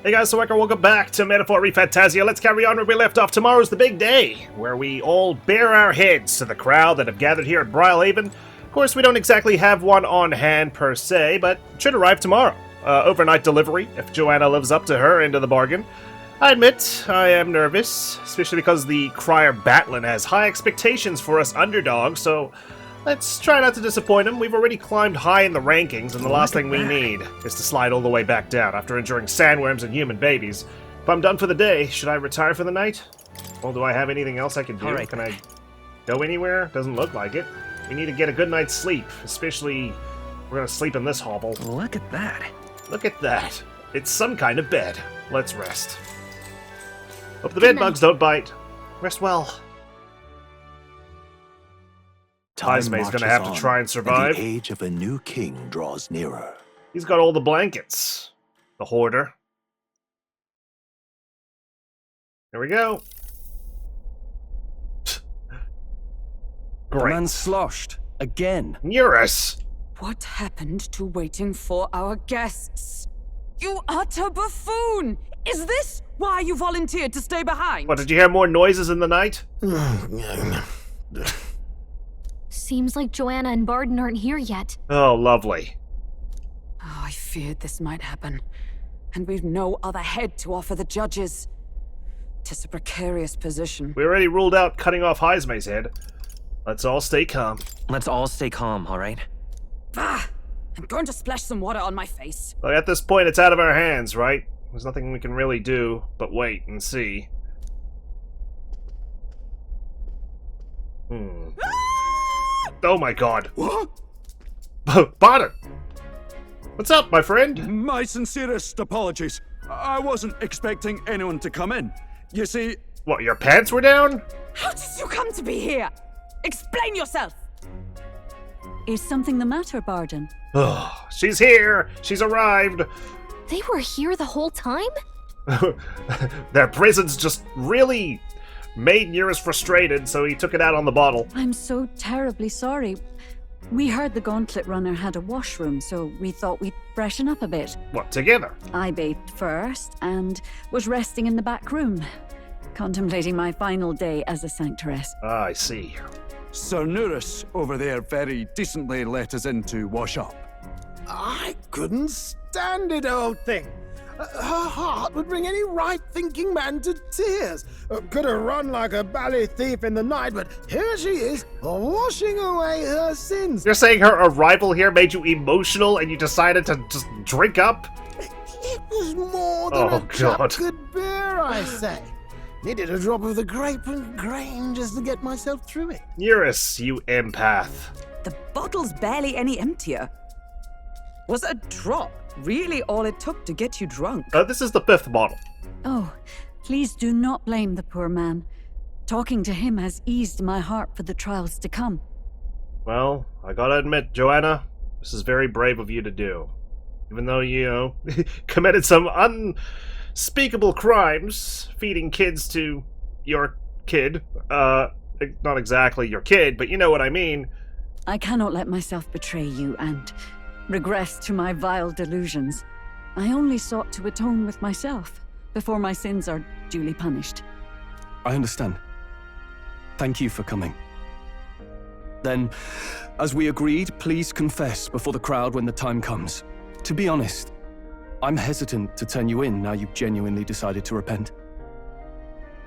Hey guys, so welcome back to Metaphor Refantazio. Let's carry on where we left off. Tomorrow's the big day, where we all bare our heads to the crowd that have gathered here at Brylehaven. Of course, we don't exactly have one on hand per se, but it should arrive tomorrow. Overnight delivery, if Joanna lives up to her end of the bargain. I admit, I am nervous, especially because the Crier Batlin has high expectations for us underdogs, so let's try not to disappoint him. We've already climbed high in the rankings, and the last thing we need is to slide all the way back down after enduring sandworms and human babies. If I'm done for the day, should I retire for the night? Well, do I have anything else I can do? Can I go anywhere? Doesn't look like it. We need to get a good night's sleep, especially we're gonna sleep in this hovel. Look at that. Look at that. It's some kind of bed. Let's rest. Hope the bed bugs don't bite. Rest well. Tizmay's gonna have to try and survive. The age of a new king draws nearer. He's got all the blankets. The hoarder. There we go. The Great. man sloshed. Again. Eurus! What happened to waiting for our guests? You utter buffoon! Is this why you volunteered to stay behind? What, did you hear more noises in the night? Seems like Joanna and Barden aren't here yet. Oh, lovely. Oh, I feared this might happen. And we've no other head to offer the judges. 'Tis a precarious position. We already ruled out cutting off Heismay's head. Let's all stay calm. Let's all stay calm, alright? Ah! I'm going to splash some water on my face. Look, at this point, it's out of our hands, right? There's nothing we can really do but wait and see. Oh my god. What? Barden! What's up, my friend? My sincerest apologies. I wasn't expecting anyone to come in. You see... What, your pants were down? How did you come to be here? Explain yourself! Is something the matter, Barden? Oh, she's here! She's arrived! They were here the whole time? Their presence just really made Eurus frustrated, so he took it out on the bottle. I'm so terribly sorry. We heard the Gauntlet Runner had a washroom, so we thought we'd freshen up a bit. What, together? I bathed first and was resting in the back room, contemplating my final day as a sanctoress. Ah, I see. Sir Nurus over there very decently let us in to wash up. I couldn't stand it, old thing. Her heart would bring any right-thinking man to tears. Could have run like a bally thief in the night, but here she is, washing away her sins. You're saying her arrival here made you emotional and you decided to just drink up? It was more than Oh, a God. cup could bear, I say. Needed a drop of the grape and grain just to get myself through it. Eurus, you empath. The bottle's barely any emptier. Was a drop really all it took to get you drunk? This is the 5th bottle. Oh, please do not blame the poor man. Talking to him has eased my heart for the trials to come. Well, I gotta admit, Joanna, this is very brave of you to do. Even though you, committed some unspeakable crimes, feeding kids to your kid. Not exactly your kid, but you know what I mean. I cannot let myself betray you and regress to my vile delusions. I only sought to atone with myself before my sins are duly punished. I understand. Thank you for coming. Then, as we agreed, please confess before the crowd when the time comes. To be honest, I'm hesitant to turn you in now you've genuinely decided to repent.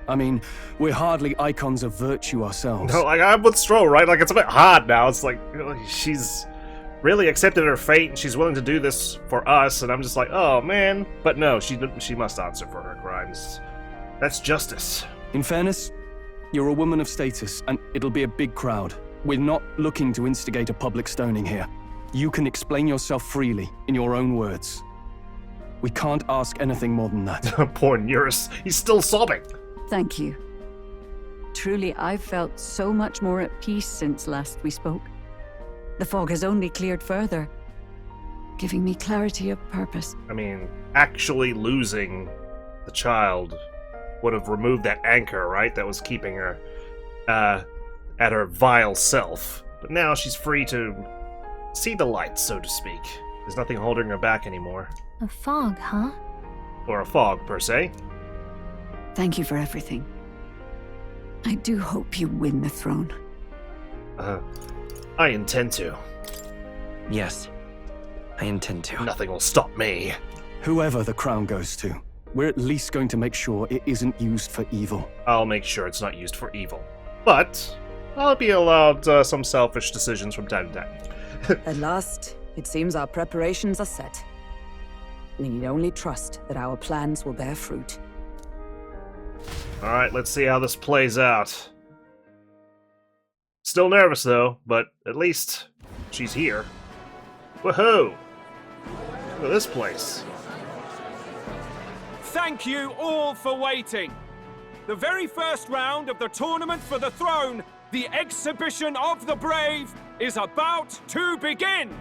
I mean, we're hardly icons of virtue ourselves. No, like, I'm with Stroll, right? Like, it's a bit hard now. It's like, she's really accepted her fate and she's willing to do this for us, and I'm just like, oh man. But no, she must answer for her crimes. That's justice. In fairness, you're a woman of status, and it'll be a big crowd. We're not looking to instigate a public stoning here. You can explain yourself freely, in your own words. We can't ask anything more than that. Poor Eurus, he's still sobbing. Thank you. Truly, I've felt so much more at peace since last we spoke. The fog has only cleared further, giving me clarity of purpose. I mean, actually losing the child would have removed that anchor, right? That was keeping her at her vile self. But now she's free to see the light, so to speak. There's nothing holding her back anymore. A fog, huh? Or a fog, per se. Thank you for everything. I do hope you win the throne. I intend to. Yes, I intend to. Nothing will stop me. Whoever the crown goes to, we're at least going to make sure it isn't used for evil. I'll make sure it's not used for evil. But I'll be allowed some selfish decisions from time to time. At last, it seems our preparations are set. We need only trust that our plans will bear fruit. Alright, let's see how this plays out. Still nervous though, but at least she's here. Woohoo! Look at this place. Thank you all for waiting. The very first round of the tournament for the throne, the exhibition of the brave, is about to begin.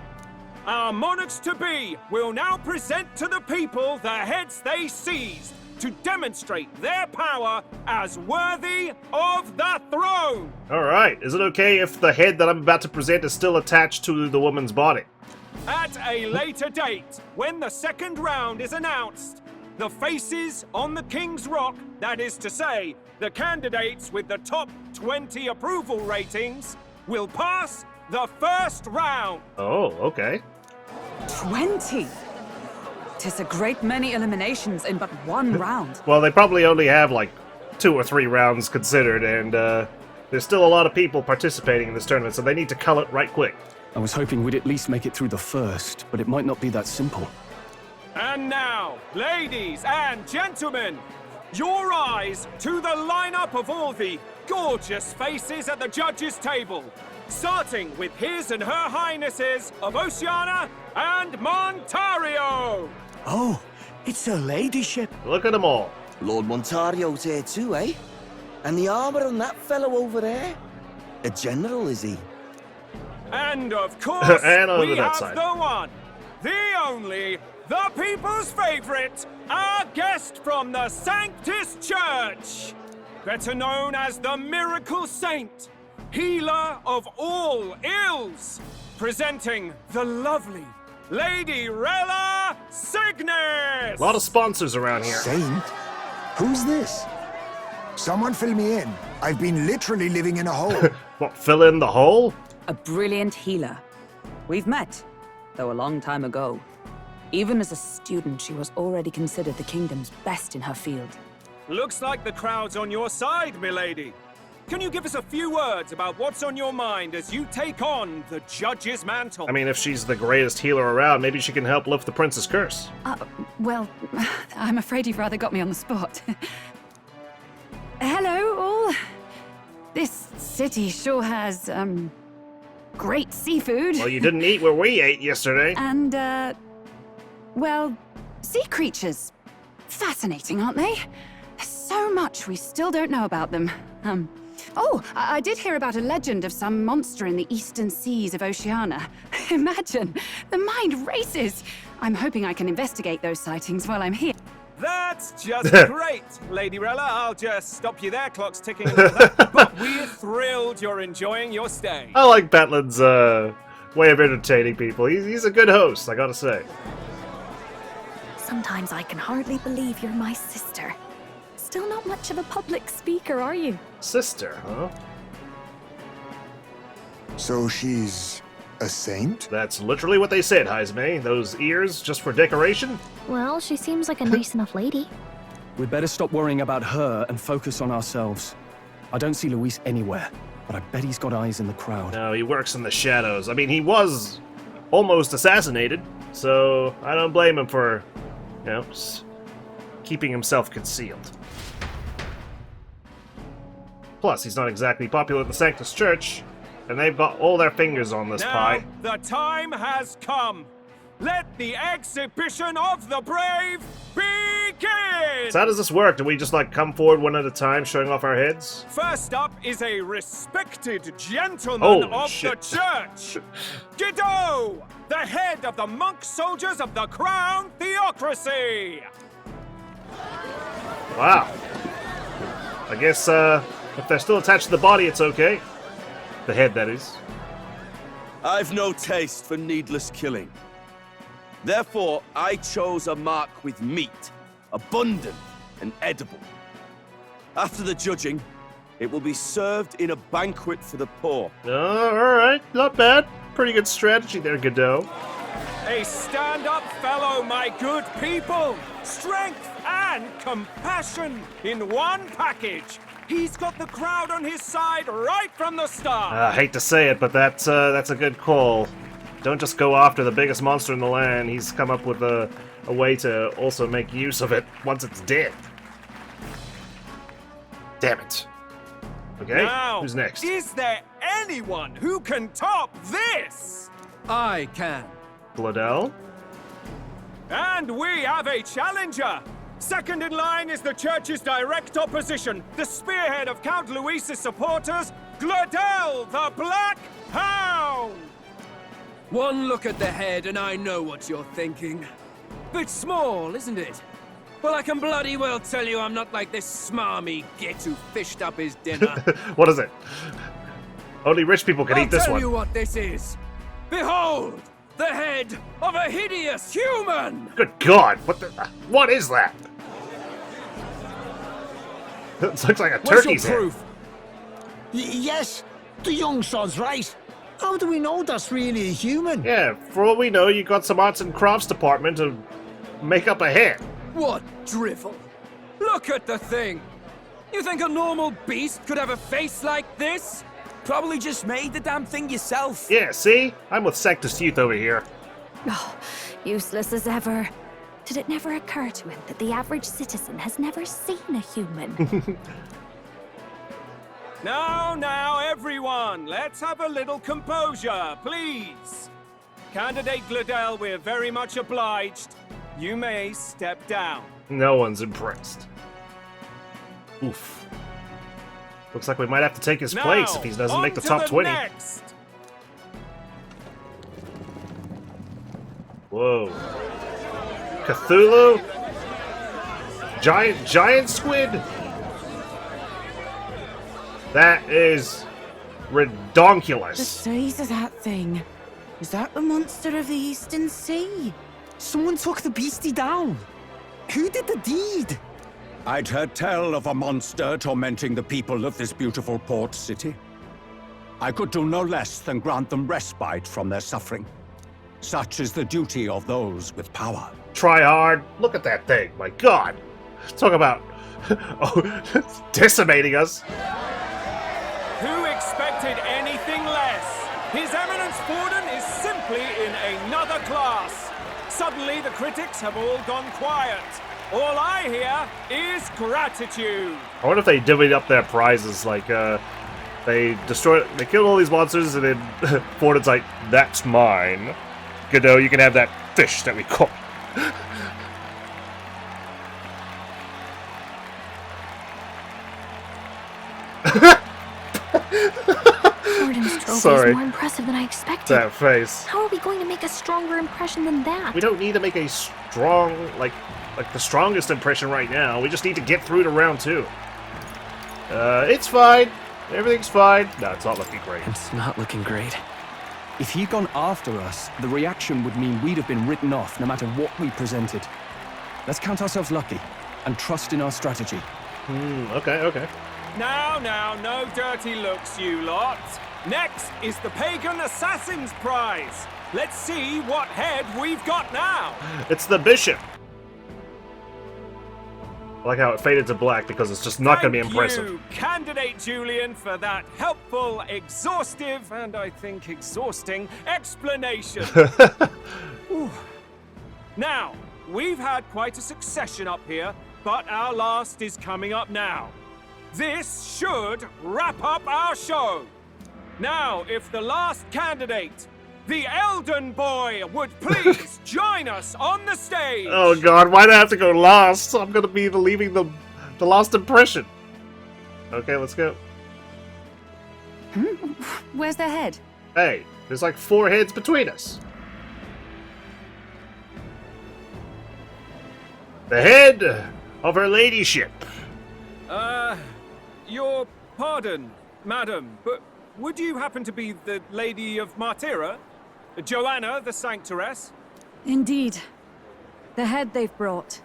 Our monarchs-to-be will now present to the people the heads they seized to demonstrate their power as worthy of the throne. Alright, is it okay if the head that I'm about to present is still attached to the woman's body? At a later date, when the second round is announced, the faces on the King's Rock, that is to say, the candidates with the top 20 approval ratings, will pass the first round. Oh, okay. 20! 'Tis a great many eliminations in but one round. Well, they probably only have like 2 or 3 rounds considered, and there's still a lot of people participating in this tournament, so they need to cull it right quick. I was hoping we'd at least make it through the first, but it might not be that simple. And now, ladies and gentlemen, your eyes to the lineup of all the gorgeous faces at the judges' table, starting with His and Her Highnesses of Oceania and Montario. Oh, it's her ladyship. Look at them all. Lord Montario's here too, eh? And the armor on that fellow over there? A general, is he? And of course, and over we that have side. the one, the only, the people's favorite, our guest from the Sanctus Church, better known as the Miracle Saint, healer of all ills, presenting the lovely Lady Rella Cygnus! A lot of sponsors around here. Saint? Who's this? Someone fill me in. I've been literally living in a hole. What, fill in the hole? A brilliant healer. We've met, though a long time ago. Even as a student, she was already considered the kingdom's best in her field. Looks like the crowd's on your side, milady. Can you give us a few words about what's on your mind as you take on the judge's mantle? I mean, if she's the greatest healer around, maybe she can help lift the prince's curse. Well, I'm afraid you've rather got me on the spot. Hello, all. This city sure has, great seafood. Well, you didn't eat where we ate yesterday. And, well, sea creatures. Fascinating, aren't they? There's so much we still don't know about them. I did hear about a legend of some monster in the eastern seas of Oceania. Imagine, the mind races. I'm hoping I can investigate those sightings while I'm here. That's just great, Lady Rella. I'll just stop you there. Clock's ticking and all that. But we're thrilled you're enjoying your stay. I like Batlin's way of entertaining people. He's a good host, I gotta say. Sometimes I can hardly believe you're my sister. Still not much of a public speaker, are you? Sister, huh? So she's a saint? That's literally what they said, Heisme. Those ears just for decoration? Well, she seems like a nice enough lady. We'd better stop worrying about her and focus on ourselves. I don't see Luis anywhere, but I bet he's got eyes in the crowd. No, he works in the shadows. I mean, he was almost assassinated, so I don't blame him for, you know, keeping himself concealed. Plus, he's not exactly popular at the Sanctus Church, and they've got all their fingers on this pie. The time has come. Let the exhibition of the brave begin! So how does this work? Do we just, like, come forward one at a time, showing off our heads? First up is a respected gentleman of the church. Guido, the head of the monk soldiers of the Crown Theocracy. Wow. I guess, if they're still attached to the body, it's okay. The head, that is. I've no taste for needless killing. Therefore, I chose a mark with meat, abundant and edible. After the judging, it will be served in a banquet for the poor. Alright, not bad. Pretty good strategy there, Godot. A stand-up fellow, my good people! Strength and compassion in one package! He's got the crowd on his side right from the start! I hate to say it, but that's a good call. Don't just go after the biggest monster in the land. He's come up with a way to also make use of it once it's dead. Damn it. Okay, now, who's next? Is there anyone who can top this? I can. Bladel? And we have a challenger! Second in line is the church's direct opposition, the spearhead of Count Luis's supporters, Gladel the Black Hound! One look at the head and I know what you're thinking. Bit small, isn't it? Well, I can bloody well tell you I'm not like this smarmy git who fished up his dinner. What is it? Only rich people can eat this I'll tell one. you what this is. Behold, the head of a hideous human! Good God, what is that? It looks like a turkey's head. proof? Yes, the young sod's right. How do we know that's really a human? Yeah, for all we know, you got some arts and crafts department to make up a head. What drivel? Look at the thing! You think a normal beast could have a face like this? Probably just made the damn thing yourself. Yeah, see? I'm with Sectus Youth over here. Oh, useless as ever. Did it never occur to him that the average citizen has never seen a human? Now, everyone, let's have a little composure, please. Candidate Gladel, we're very much obliged. You may step down. No one's impressed. Oof. Looks like we might have to take his place if he doesn't make the top 20. Next. Whoa. Cthulhu? Giant squid? That is The redonkulous. size of that thing. Is that the monster of the Eastern Sea? Someone took the beastie down. Who did the deed? I'd heard tell of a monster tormenting the people of this beautiful port city. I could do no less than grant them respite from their suffering. Such is the duty of those with power. Try hard. Look at that thing. My God. Talk about decimating us. Who expected anything less? His Eminence Forden is simply in another class. Suddenly, the critics have all gone quiet. All I hear is gratitude. I wonder if they divvied up their prizes, like, they killed all these monsters, and then Forden's like, that's mine. Godot, you can have that fish that we caught. Forden's trophy Sorry. is more impressive than I expected. That face. How are we going to make a stronger impression than that? We don't need to make a strong, like the strongest impression right now. We just need to get through to round 2. It's fine. Everything's fine. No, it's not looking great. It's not looking great. If he'd gone after us, the reaction would mean we'd have been written off no matter what we presented. Let's count ourselves lucky and trust in our strategy. Okay. Now, no dirty looks, you lot. Next is the Pagan Assassin's Prize. Let's see what head we've got now. It's the bishop. I like how it faded to black because it's just not going to be impressive. Thank you, Candidate Julian, for that helpful, exhaustive, and I think exhausting explanation. Ooh. Now, we've had quite a succession up here, but our last is coming up now. This should wrap up our show. Now, if the last candidate, the Elden Boy, would please join us on the stage. Oh God, why do I have to go last? I'm going to be leaving the last impression. Okay, let's go. Where's their head? Hey, there's like 4 heads between us. The head of her ladyship. Your pardon, madam, but would you happen to be the Lady of Martyra? Joanna, the Sanctoress? Indeed. The head they've brought.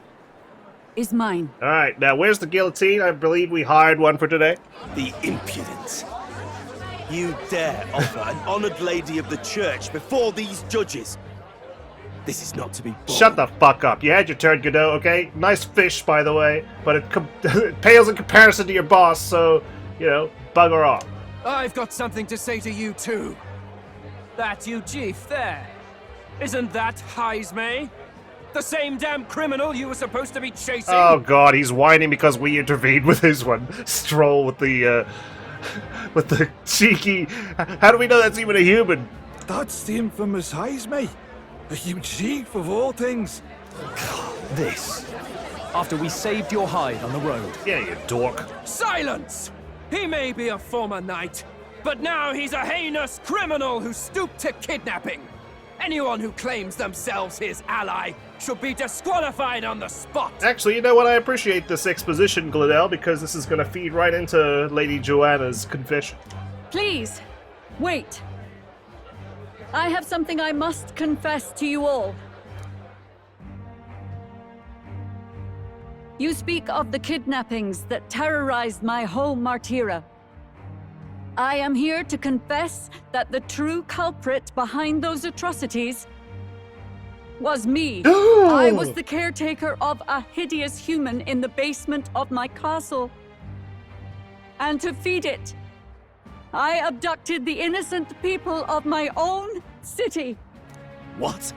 is mine. Alright, now where's the guillotine? I believe we hired one for today. The impudence. You dare offer an honored lady of the church before these judges? This is not to be borne. Shut the fuck up. You had your turn, Godot, okay? Nice fish, by the way, but it pales in comparison to your boss, so, you know, bugger off. I've got something to say to you too. That you chief there. Isn't that Heisme? The same damn criminal you were supposed to be chasing? Oh god, he's whining because we intervened with his one. Stroll with the cheeky... How do we know that's even a human? That's the infamous Heisme. A huge chief of all things. This. After we saved your hide on the road. Yeah, you dork. Silence! He may be a former knight, but now he's a heinous criminal who stooped to kidnapping. Anyone who claims themselves his ally should be disqualified on the spot. Actually, you know what? I appreciate this exposition, Gladell, because this is going to feed right into Lady Joanna's confession. Please, wait. I have something I must confess to you all. You speak of the kidnappings that terrorized my home, Martira. I am here to confess that the true culprit behind those atrocities was me. I was the caretaker of a hideous human in the basement of my castle. And to feed it, I abducted the innocent people of my own city. What?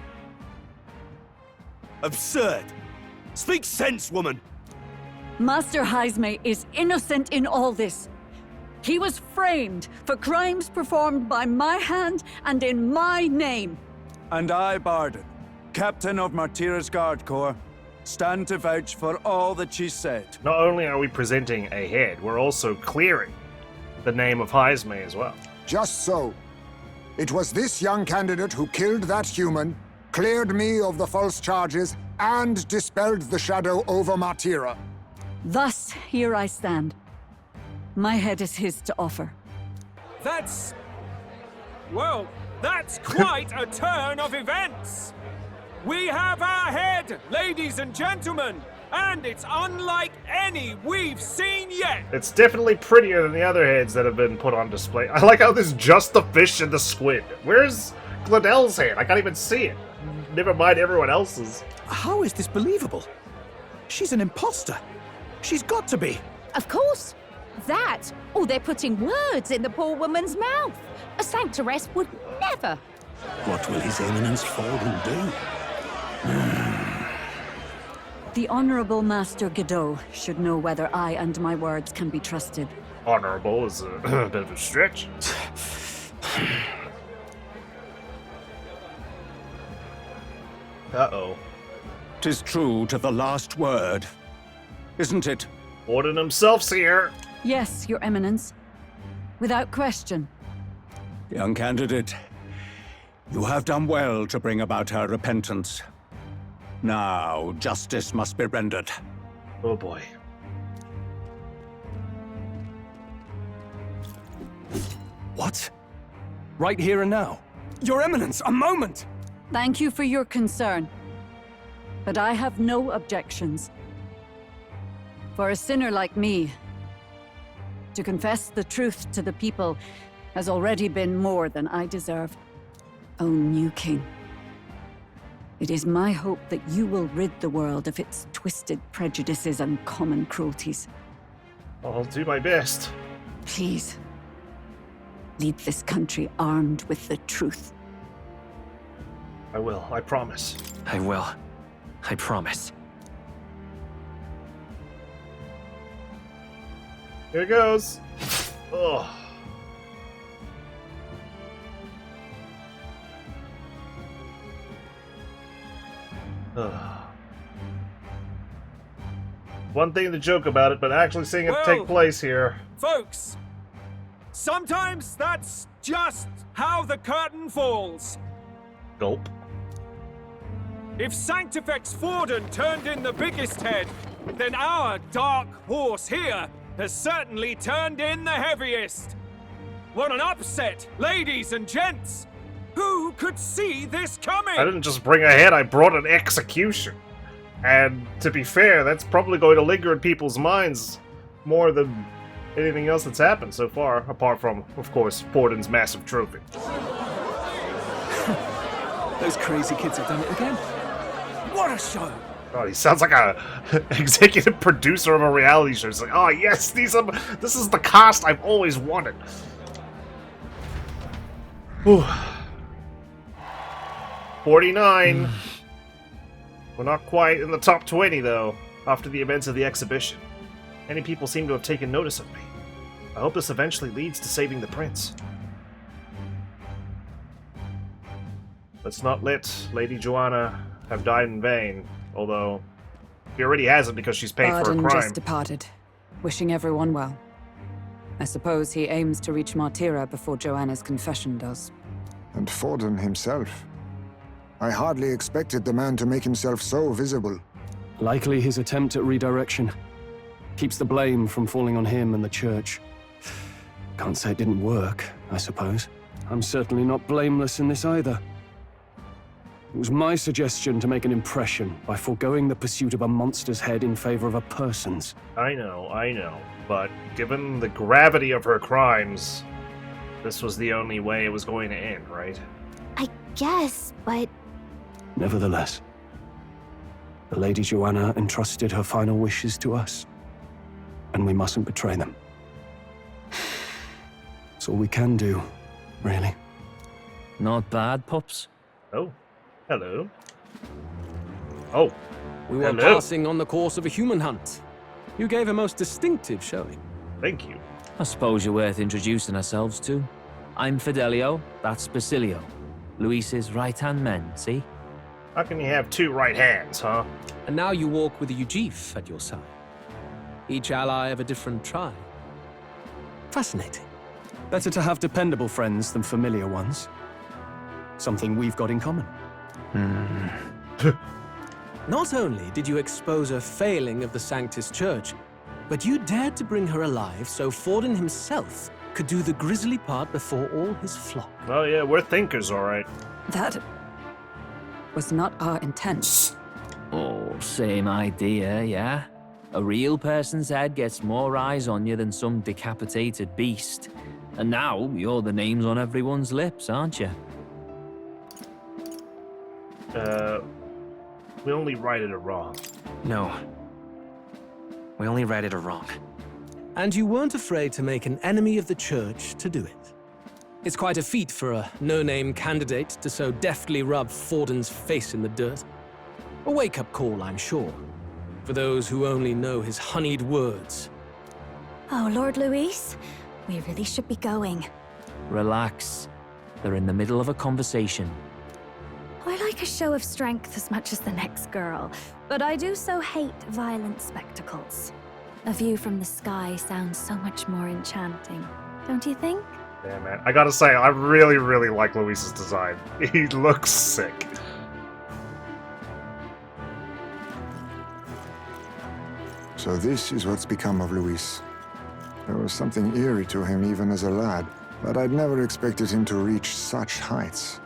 Absurd. Speak sense, woman. Master Heisme is innocent in all this. He was framed for crimes performed by my hand and in my name. And I, Forden, captain of Martira's Guard Corps, stand to vouch for all that she said. Not only are we presenting a head, we're also clearing the name of Heisme as well. Just so. It was this young candidate who killed that human, cleared me of the false charges, and dispelled the shadow over Martira. Thus, here I stand. My head is his to offer. That's... well, that's quite a turn of events! We have our head, ladies and gentlemen, and it's unlike any we've seen yet! It's definitely prettier than the other heads that have been put on display. I like how there's just the fish and the squid. Where's Gladell's head? I can't even see it. Never mind everyone else's. How is this believable? She's an imposter. She's got to be. Of course. That, or they're putting words in the poor woman's mouth. A sanctoress would never. What will His Eminence Forden do? The Honorable Master Godot should know whether I and my words can be trusted. Honorable is a bit of a stretch. Uh-oh. 'Tis true to the last word, isn't it? Forden himself's here. Yes, Your Eminence. Without question. Young candidate, you have done well to bring about her repentance. Now, justice must be rendered. Oh boy. What? Right here and now? Your Eminence, a moment! Thank you for your concern. But I have no objections. For a sinner like me, to confess the truth to the people has already been more than I deserve. O new king, it is my hope that you will rid the world of its twisted prejudices and common cruelties. I'll do my best. Please, lead this country armed with the truth. I will, I promise. I will. I promise. Here it goes. Ugh. Ugh. One thing to joke about it, but actually seeing it take place here. Folks, sometimes that's just how the curtain falls. Gulp. If Sanctifex Forden turned in the biggest head, then our dark horse here has certainly turned in the heaviest. What an upset, ladies and gents! Who could see this coming? I didn't just bring a head, I brought an execution. And to be fair, that's probably going to linger in people's minds more than anything else that's happened so far, apart from, of course, Forden's massive trophy. Those crazy kids have done it again. What a show! God, he sounds like a executive producer of a reality show. It's like, oh yes, this is the cast I've always wanted. Whew. 49. We're not quite in the top 20, though, after the events of the exhibition. Many people seem to have taken notice of me. I hope this eventually leads to saving the prince. Let's not let Lady Joanna have died in vain, although he already hasn't because she's paid for a crime. just departed, wishing everyone well. I suppose he aims to reach Martira before Joanna's confession does. And Forden himself. I hardly expected the man to make himself so visible. Likely his attempt at redirection. Keeps the blame from falling on him and the church. Can't say it didn't work, I suppose. I'm certainly not blameless in this either. It was my suggestion to make an impression by foregoing the pursuit of a monster's head in favor of a person's. I know, but given the gravity of her crimes, this was the only way it was going to end, right? I guess, but... Nevertheless, the Lady Joanna entrusted her final wishes to us, and we mustn't betray them. It's all we can do, really. Not bad, pups. Oh, hello. Oh, We were hello. passing on the course of a human hunt. You gave a most distinctive showing. Thank you. I suppose you're worth introducing ourselves to. I'm Fidelio, that's Basilio. Luis's right-hand men, see? How can you have two right hands, huh? And now you walk with a Ujif at your side. Each ally of a different tribe. Fascinating. Better to have dependable friends than familiar ones. Something we've got in common. Not only did you expose a failing of the Sanctus Church, but you dared to bring her alive so Forden himself could do the grisly part before all his flock. Oh yeah, we're thinkers, alright. That was not our intent. Oh, same idea, yeah? A real person's head gets more eyes on you than some decapitated beast. And now, you're the names on everyone's lips, aren't you? We only righted it wrong. No. We only righted it wrong. And you weren't afraid to make an enemy of the church to do it. It's quite a feat for a no-name candidate to so deftly rub Forden's face in the dirt. A wake-up call, I'm sure, for those who only know his honeyed words. Oh, Lord Luis, we really should be going. Relax. They're in the middle of a conversation. I like a show of strength as much as the next girl, but I do so hate violent spectacles. A view from the sky sounds so much more enchanting, don't you think? Yeah, man. I gotta say, I really, really like Luis's design. He looks sick. So this is what's become of Luis. There was something eerie to him even as a lad, but I'd never expected him to reach such heights.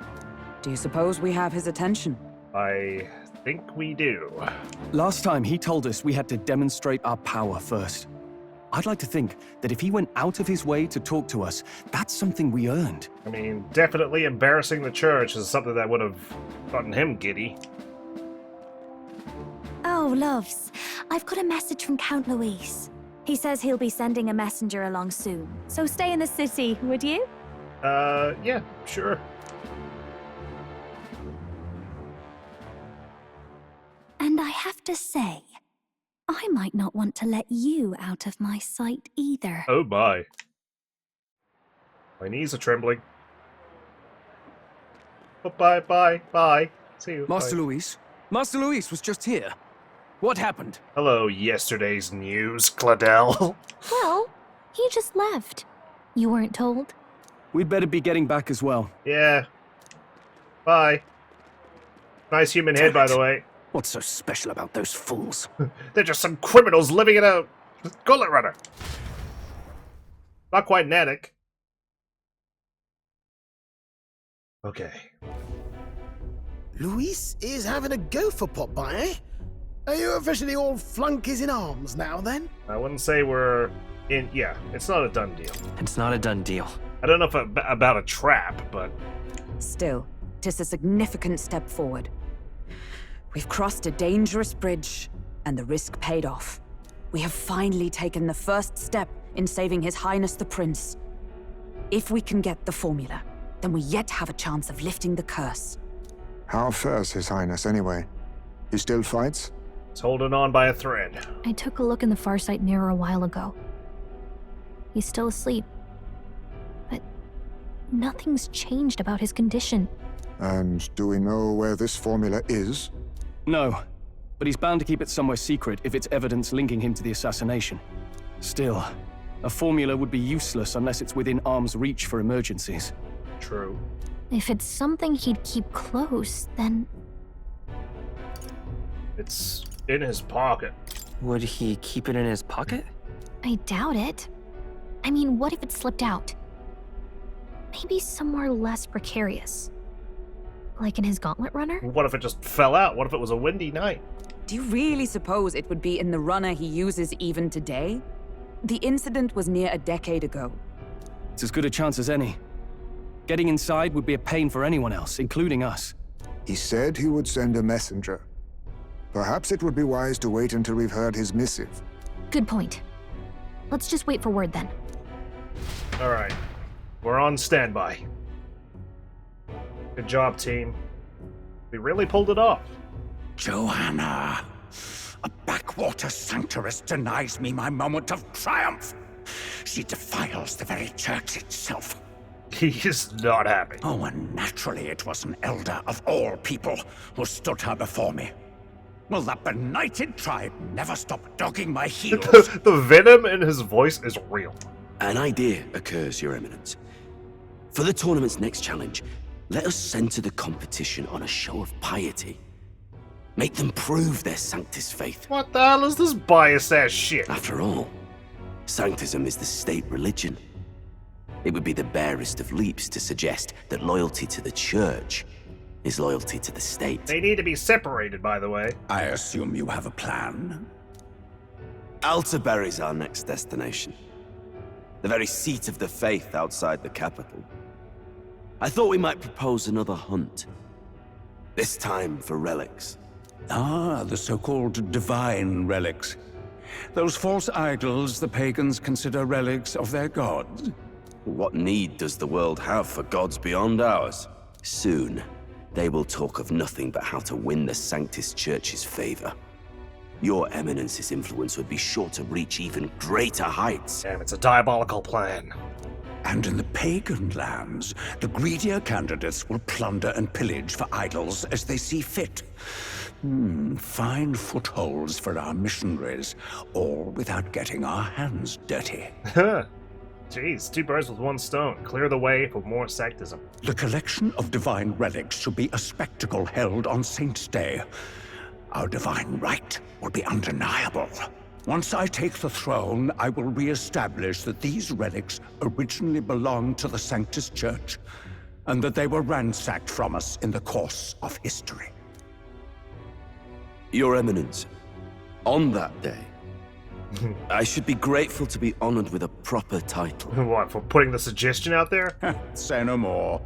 Do you suppose we have his attention? I think we do. Last time he told us we had to demonstrate our power first. I'd like to think that if he went out of his way to talk to us, that's something we earned. I mean, definitely embarrassing the church is something that would have gotten him giddy. Oh, loves, I've got a message from Count Luis. He says he'll be sending a messenger along soon, so stay in the city, would you? Yeah, sure. And I have to say, I might not want to let you out of my sight either. Oh my. My knees are trembling. Oh, bye. See you. Master bye. Luis? Master Luis was just here. What happened? Hello, yesterday's news, Claudel. Well, he just left. You weren't told? We'd better be getting back as well. Yeah. Bye. Nice human head, by the way. What's so special about those fools? They're just some criminals living in a gullet runner. Not quite an attic. Okay. Luis is having a go for Popeye, eh? Are you officially all flunkies in arms now, then? I wouldn't say we're in... Yeah, it's not a done deal. It's not a done deal. I don't know if about a trap, but... Still, 'tis a significant step forward. We've crossed a dangerous bridge, and the risk paid off. We have finally taken the first step in saving His Highness the Prince. If we can get the formula, then we yet have a chance of lifting the curse. How fares His Highness, anyway? He still fights? He's holding on by a thread. I took a look in the Farsight mirror a while ago. He's still asleep. But nothing's changed about his condition. And do we know where this formula is? No, but he's bound to keep it somewhere secret if it's evidence linking him to the assassination. Still, a formula would be useless unless it's within arm's reach for emergencies. True. If it's something he'd keep close, then... It's in his pocket. Would he keep it in his pocket? I doubt it. I mean, what if it slipped out? Maybe somewhere less precarious. Like in his gauntlet runner? What if it just fell out? What if it was a windy night? Do you really suppose it would be in the runner he uses even today? The incident was near a decade ago. It's as good a chance as any. Getting inside would be a pain for anyone else, including us. He said he would send a messenger. Perhaps it would be wise to wait until we've heard his missive. Good point. Let's just wait for word then. All right. We're on standby. Good job, team. We really pulled it off. Joanna! A backwater sanctuarist denies me my moment of triumph! She defiles the very church itself. He is not happy. Oh, and naturally it was an elder of all people who stood her before me. Will that benighted tribe never stop dogging my heels? The venom in his voice is real. An idea occurs, Your Eminence. For the tournament's next challenge, let us center the competition on a show of piety. Make them prove their Sanctus faith. What the hell is this biased-ass shit? After all, Sanctism is the state religion. It would be the barest of leaps to suggest that loyalty to the Church is loyalty to the state. They need to be separated, by the way. I assume you have a plan? Altaberry's our next destination. The very seat of the faith outside the capital. I thought we might propose another hunt. This time for relics. Ah, the so-called divine relics. Those false idols the pagans consider relics of their gods. What need does the world have for gods beyond ours? Soon, they will talk of nothing but how to win the Sanctus Church's favor. Your Eminence's influence would be sure to reach even greater heights. Damn, it's a diabolical plan. And in the pagan lands, the greedier candidates will plunder and pillage for idols as they see fit. Fine footholds for our missionaries, all without getting our hands dirty. Jeez, two birds with one stone. Clear the way for more sectism. The collection of divine relics should be a spectacle held on Saint's Day. Our divine right will be undeniable. Once I take the throne, I will re-establish that these relics originally belonged to the Sanctus Church, and that they were ransacked from us in the course of history. Your Eminence, on that day, I should be grateful to be honored with a proper title. What, for putting the suggestion out there? Say no more.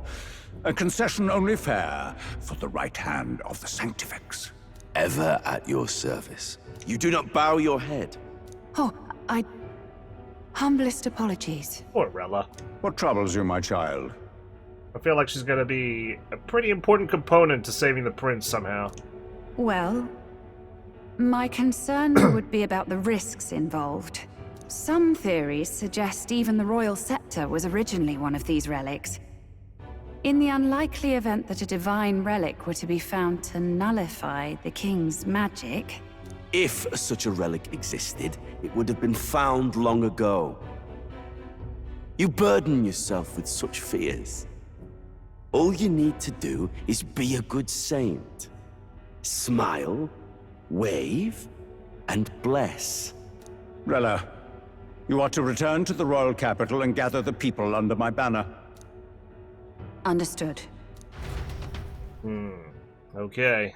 A concession only fair for the right hand of the Sanctifex. Ever at your service. You do not bow your head. Oh, humblest apologies. Poor Rella. What troubles you, my child? I feel like she's gonna be a pretty important component to saving the prince somehow. Well, my concern would be about the risks involved. Some theories suggest even the royal scepter was originally one of these relics. In the unlikely event that a divine relic were to be found to nullify the king's magic... If such a relic existed, it would have been found long ago. You burden yourself with such fears. All you need to do is be a good saint. Smile, wave, and bless. Rella, you are to return to the royal capital and gather the people under my banner. Understood. Okay.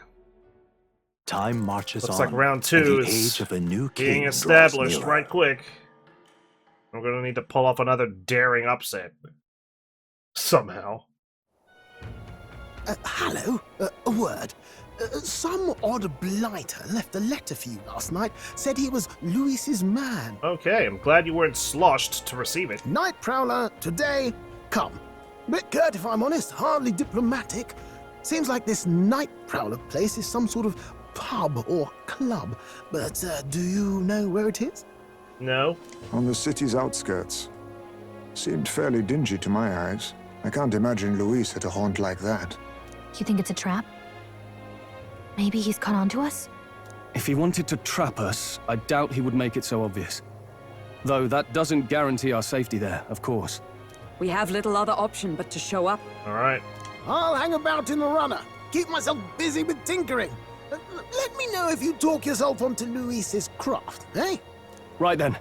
Time marches Looks on. like round and 2 the is age of a new king being draws established nearer. right quick. We're gonna need to pull off another daring upset. Somehow. Hello? A word. Some odd blighter left a letter for you last night. Said he was Louis's man. Okay, I'm glad you weren't sloshed to receive it. Nightprowler, today, come. Bit curt if I'm honest, hardly diplomatic. Seems like this Nightprowler place is some sort of pub or club. But do you know where it is? No. On the city's outskirts. Seemed fairly dingy to my eyes. I can't imagine Louis at a haunt like that. You think it's a trap? Maybe he's caught on to us? If he wanted to trap us, I doubt he would make it so obvious. Though that doesn't guarantee our safety there, of course. We have little other option but to show up. Alright. I'll hang about in the runner. Keep myself busy with tinkering. Let me know if you talk yourself onto Louis's craft, eh? Right then.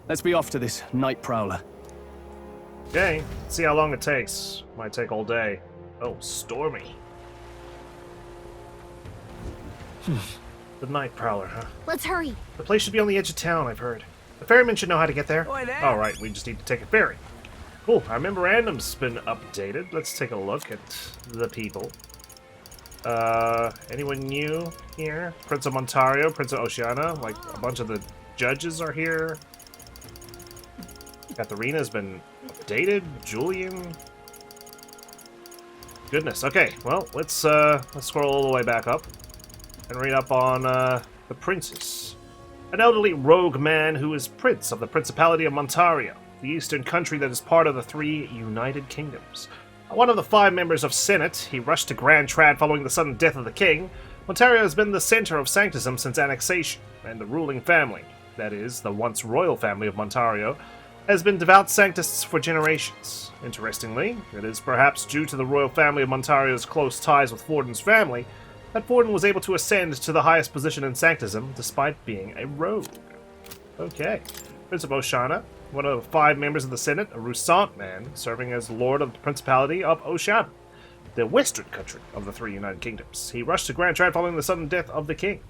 Let's be off to this Nightprowler. Okay, let's see how long it takes. Might take all day. Oh, stormy. The Nightprowler, huh? Let's hurry. The place should be on the edge of town, I've heard. The ferryman should know how to get there. Oi there. Alright, we just need to take a ferry. Cool, our memorandum's been updated. Let's take a look at the people. Anyone new here? Prince of Montario, Prince of Oceana, like a bunch of the judges are here. Katharina's been updated. Julian. Goodness. Okay. Well, let's scroll all the way back up and read up on the princes. An elderly rogue man who is prince of the Principality of Montario, the eastern country that is part of the 3 United Kingdoms. One of the 5 members of Senate, he rushed to Grand Trad following the sudden death of the king. Montario has been the center of sanctism since annexation, and the ruling family, that is, the once royal family of Montario, has been devout sanctists for generations. Interestingly, it is perhaps due to the royal family of Montario's close ties with Forden's family that Forden was able to ascend to the highest position in sanctism despite being a rogue. Okay. Prince of Oceana, one of the 5 members of the Senate, a Roussant man, serving as Lord of the Principality of Oceana, the western country of the 3 United Kingdoms. He rushed to Grand Trad following the sudden death of the king.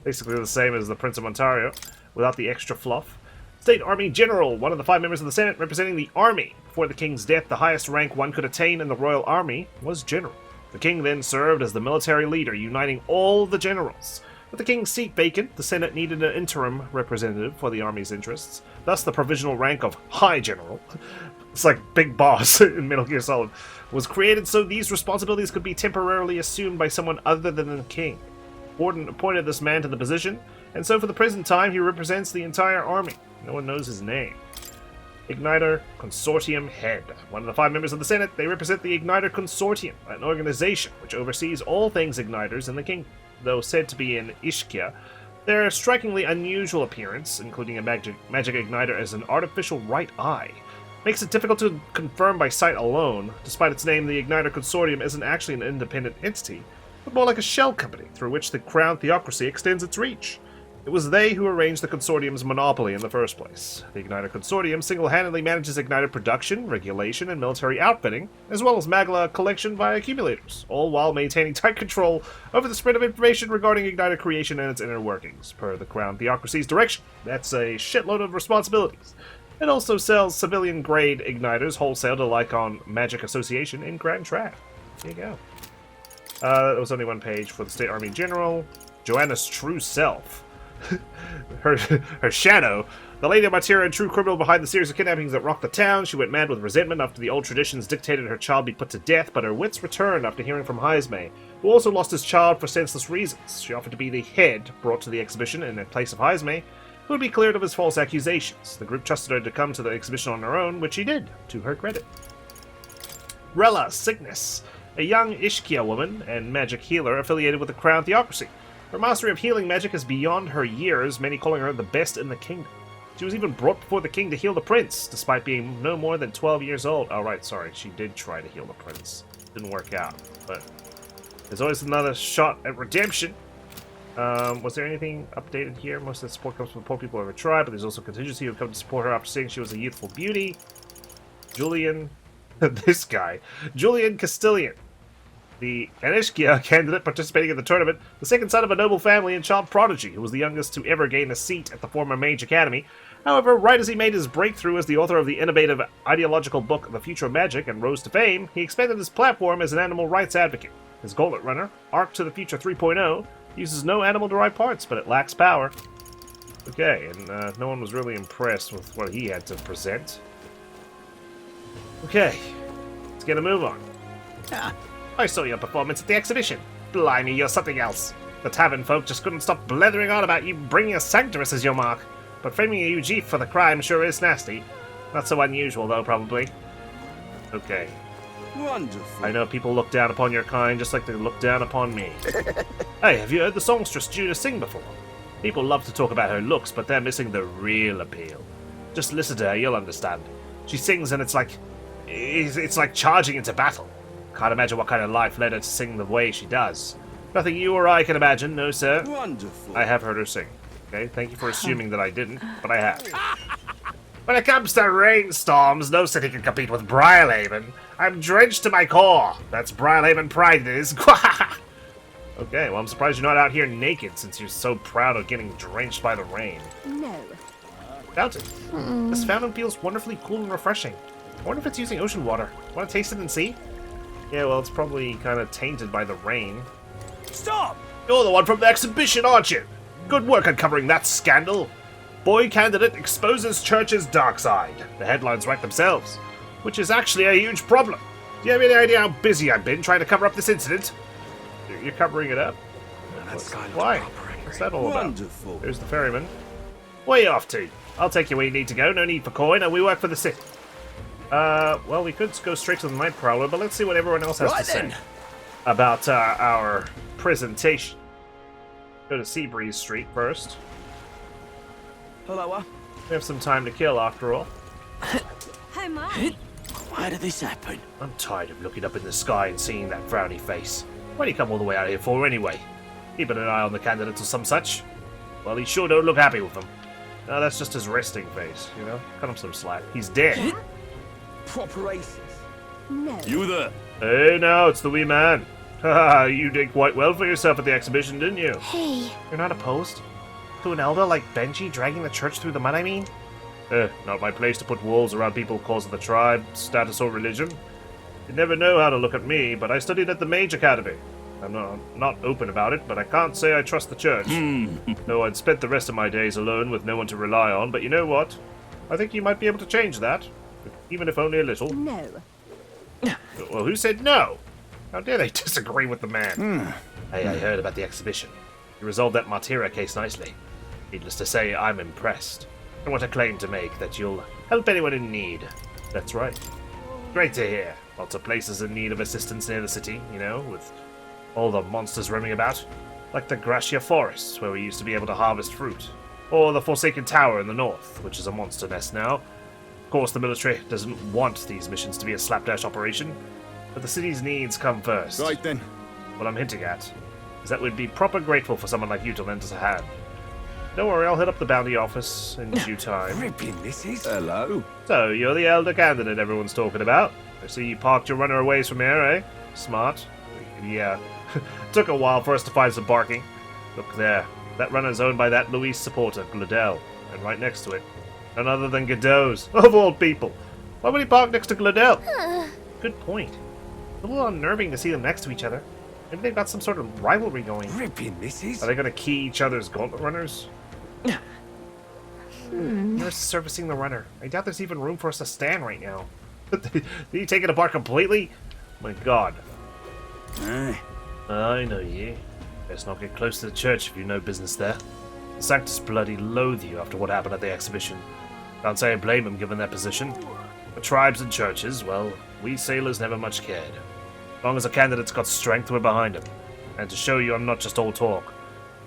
Basically the same as the Prince of Montario, without the extra fluff. State Army General, one of the 5 members of the Senate representing the army. Before the king's death, the highest rank one could attain in the royal army was general. The king then served as the military leader, uniting all the generals. With the king's seat vacant, the Senate needed an interim representative for the army's interests. Thus, the provisional rank of High General, it's like Big Boss in Metal Gear Solid, was created so these responsibilities could be temporarily assumed by someone other than the king. Forden appointed this man to the position, and so for the present time he represents the entire army. No one knows his name. Igniter Consortium Head. One of the 5 members of the Senate, they represent the Igniter Consortium, an organization which oversees all things Igniters in the kingdom. Though said to be in Ishkia, their strikingly unusual appearance, including a magic igniter as an artificial right eye, makes it difficult to confirm by sight alone. Despite its name, the Igniter Consortium isn't actually an independent entity, but more like a shell company through which the crown theocracy extends its reach. It was they who arranged the consortium's monopoly in the first place. The Igniter Consortium single-handedly manages Igniter production, regulation, and military outfitting, as well as Magla collection via accumulators, all while maintaining tight control over the spread of information regarding Igniter creation and its inner workings, per the Crown Theocracy's direction. That's a shitload of responsibilities. It also sells civilian-grade Igniters wholesale to Lycon Magic Association in Grand Trad. There you go. That was only 1 page for the State Army General. Joanna's true self. her shadow. The Lady of Martyra, a true criminal behind the series of kidnappings that rocked the town. She went mad with resentment after the old traditions dictated her child be put to death, but her wits returned after hearing from Heisme, who also lost his child for senseless reasons. She offered to be the head brought to the exhibition in the place of Heisme, who would be cleared of his false accusations. The group trusted her to come to the exhibition on her own, which she did, to her credit. Rella Cygnus, a young Ishkia woman and magic healer affiliated with the Crown Theocracy. Her mastery of healing magic is beyond her years, many calling her the best in the kingdom. She was even brought before the king to heal the prince, despite being no more than 12 years old. Oh, right, sorry, she did try to heal the prince. Didn't work out, but there's always another shot at redemption. Was there anything updated here? Most of the support comes from the poor people of her tribe, but there's also contingency who come to support her after saying she was a youthful beauty. Julian, this guy, Julian Castilian. the Kanishkia candidate participating in the tournament, the second son of a noble family and child prodigy, who was the youngest to ever gain a seat at the former Mage Academy. However, right as he made his breakthrough as the author of the innovative ideological book The Future of Magic and rose to fame, he expanded his platform as an animal rights advocate. His Gauntlet Runner, Arc to the Future 3.0, uses no animal-derived parts, but it lacks power. Okay, and no one was really impressed with what he had to present. Okay, let's get a move on. I saw your performance at the exhibition. Blimey, you're something else. The tavern folk just couldn't stop blethering on about you bringing a Sanctorus as your mark. But framing a UG for the crime sure is nasty. Not so unusual, though, probably. Okay. Wonderful. I know people look down upon your kind just like they look down upon me. Hey, have you heard the songstress Judah sing before? People love to talk about her looks, but they're missing the real appeal. Just listen to her, you'll understand. She sings and it's like charging into battle. Can't imagine what kind of life led her to sing the way she does. Nothing you or I can imagine, no sir. Wonderful. I have heard her sing. Okay, thank you for assuming that I didn't, but I have. When it comes to rainstorms, no city can compete with Briarhaven. I'm drenched to my core. That's Briarhaven pride, it is. Okay, well, I'm surprised you're not out here naked since you're so proud of getting drenched by the rain. No. Fountain. This fountain feels wonderfully cool and refreshing. I wonder if it's using ocean water. Want to taste it and see? Yeah, well, it's probably kind of tainted by the rain. Stop! You're the one from the exhibition, aren't you? Good work uncovering that scandal. Boy candidate exposes church's dark side. The headlines write themselves, which is actually a huge problem. Do you have any idea how busy I've been trying to cover up this incident? You're covering it up? Why? What's that all about? Wonderful. There's the ferryman. Where you off to? I'll take you where you need to go. No need for coin, and we work for the city. Well, we could go straight to the Nightprowler, but let's see what everyone else has to say about our presentation. Go to Seabreeze Street first. Hello. We have some time to kill, after all. Hi, Mom. Why did this happen? I'm tired of looking up in the sky and seeing that frowny face. What do you come all the way out here for, anyway? Keeping an eye on the candidates or some such? Well, he sure don't look happy with them. No, that's just his resting face, you know? Cut him some slack. He's dead. Proper racist. No. You there? Hey, now, it's the wee man. Haha, you did quite well for yourself at the exhibition, didn't you? Hey. You're not opposed? To an elder like Benji dragging the church through the mud, I mean? Not my place to put walls around people because of the tribe, status, or religion. You never know how to look at me, but I studied at the Mage Academy. I'm not open about it, but I can't say I trust the church. Though I'd spent the rest of my days alone with no one to rely on, but you know what? I think you might be able to change that. Even if only a little. No. Well, who said no? How dare they disagree with the man? Hey, I heard about the exhibition. You resolved that Martira case nicely. Needless to say, I'm impressed. I want a claim to make that you'll help anyone in need. That's right. Great to hear. Lots of places in need of assistance near the city, you know, with all the monsters roaming about. Like the Gracia Forest, where we used to be able to harvest fruit. Or the Forsaken Tower in the north, which is a monster nest now. Of course, the military doesn't want these missions to be a slapdash operation, but the city's needs come first. Right then. What I'm hinting at is that we'd be proper grateful for someone like you to lend us a hand. Don't worry, I'll hit up the bounty office in due time. Ripping, this is. Hello. So, you're the elder candidate everyone's talking about. I see you parked your runner away from here, eh? Smart. Yeah. Took a while for us to find some parking. Look there. That runner's owned by that Luis supporter, Gladell. And right next to it, none other than Godot's, of all people. Why would he park next to Gladell? Good point. A little unnerving to see them next to each other. Maybe they've got some sort of rivalry going. Ripping, this is. Are they going to key each other's gauntlet runners? You're servicing the runner. I doubt there's even room for us to stand right now. Did you take it apart completely? My god. I know you. Best not get close to the church if you've no business there. The Sanctus bloody loathe you after what happened at the exhibition. Can't say I blame them given their position. The tribes and churches, well, we sailors never much cared. As long as a candidate's got strength, we're behind him. And to show you I'm not just all talk.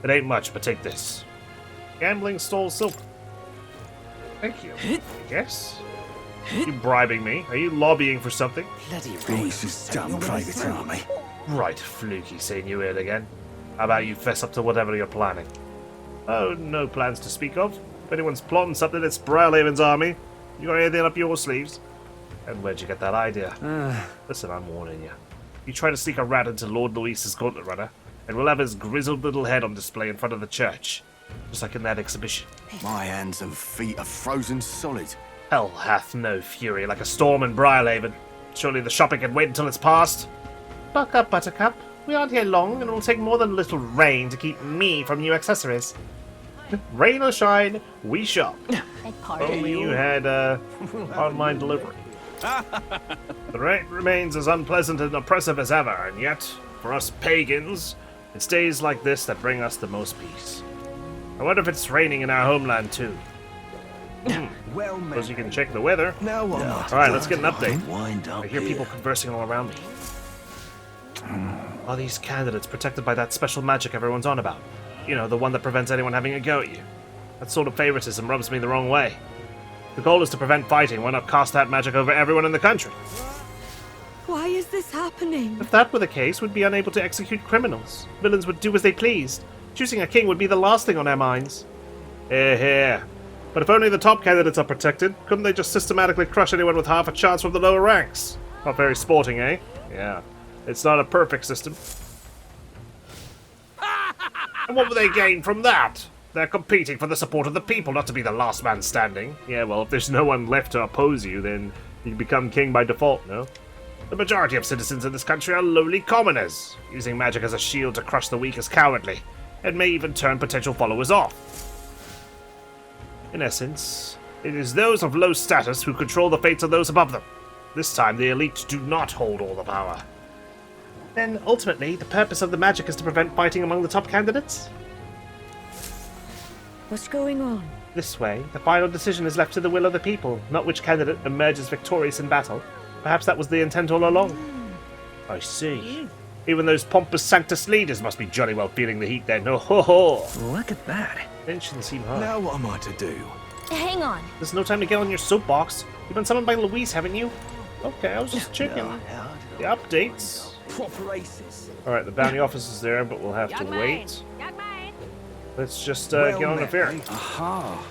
It ain't much, but take this. Gambling stole silver. Thank you. Yes? Are you bribing me? Are you lobbying for something? Bloody racist damn private army. Right, fluky seeing you here again. How about you fess up to whatever you're planning? Oh, no plans to speak of. If anyone's plotting something, it's Briarhaven's army. You got anything up your sleeves? And where'd you get that idea? Listen, I'm warning you. You try to sneak a rat into Lord Luis's gauntlet runner, and we'll have his grizzled little head on display in front of the church. Just like in that exhibition. My hands and feet are frozen solid. Hell hath no fury like a storm in Briarhaven. Surely the shopping can wait until it's past. Buck up, Buttercup. We aren't here long, and it will take more than a little rain to keep me from new accessories. Rain or shine, we shop. Only you had online delivery. The rain remains as unpleasant and oppressive as ever, and yet, for us pagans, it's days like this that bring us the most peace. I wonder if it's raining in our homeland too. Well, suppose you can check the weather. Now what? Alright, let's get an update. Wind up I hear people conversing all around me. Are these candidates protected by that special magic everyone's on about? You know, the one that prevents anyone having a go at you. That sort of favoritism rubs me the wrong way. The goal is to prevent fighting. Why not cast that magic over everyone in the country? Why is this happening? If that were the case, we'd be unable to execute criminals. Villains would do as they pleased. Choosing a king would be the last thing on our minds. Hear, hear. But if only the top candidates are protected, couldn't they just systematically crush anyone with half a chance from the lower ranks? Not very sporting, eh? Yeah. It's not a perfect system. And what will they gain from that? They're competing for the support of the people, not to be the last man standing. Yeah, well, if there's no one left to oppose you, then you become king by default, no? The majority of citizens in this country are lowly commoners. Using magic as a shield to crush the weak is cowardly, and may even turn potential followers off. In essence, it is those of low status who control the fates of those above them. This time, the elite do not hold all the power. Then, ultimately, the purpose of the magic is to prevent fighting among the top candidates? What's going on? This way, the final decision is left to the will of the people, not which candidate emerges victorious in battle. Perhaps that was the intent all along. I see. Even those pompous Sanctus leaders must be jolly well feeling the heat then. Oh ho ho! Look at that. It shouldn't seem hard. Now what am I to do? Hang on. There's no time to get on your soapbox. You've been summoned by Louise, haven't you? Okay, I was just checking. The updates. Proper aces. Alright, the bounty officer's there, but we'll have to wait. Let's just get on the fair. Aha.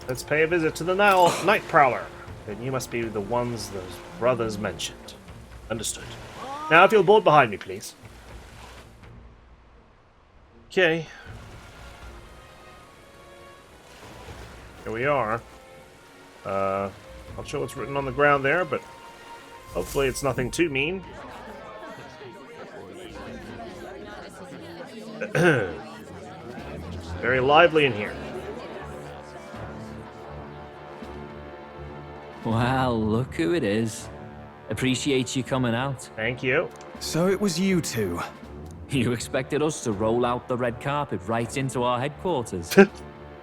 Let's pay a visit to the Nightprowler. Then you must be the ones those brothers mentioned. Understood. Now, if you'll board behind me, please. Okay. Here we are. Not sure what's written on the ground there, but hopefully it's nothing too mean. Very lively in here. Wow, look who it is. Appreciate you coming out. Thank you. So it was you two. You expected us to roll out the red carpet right into our headquarters.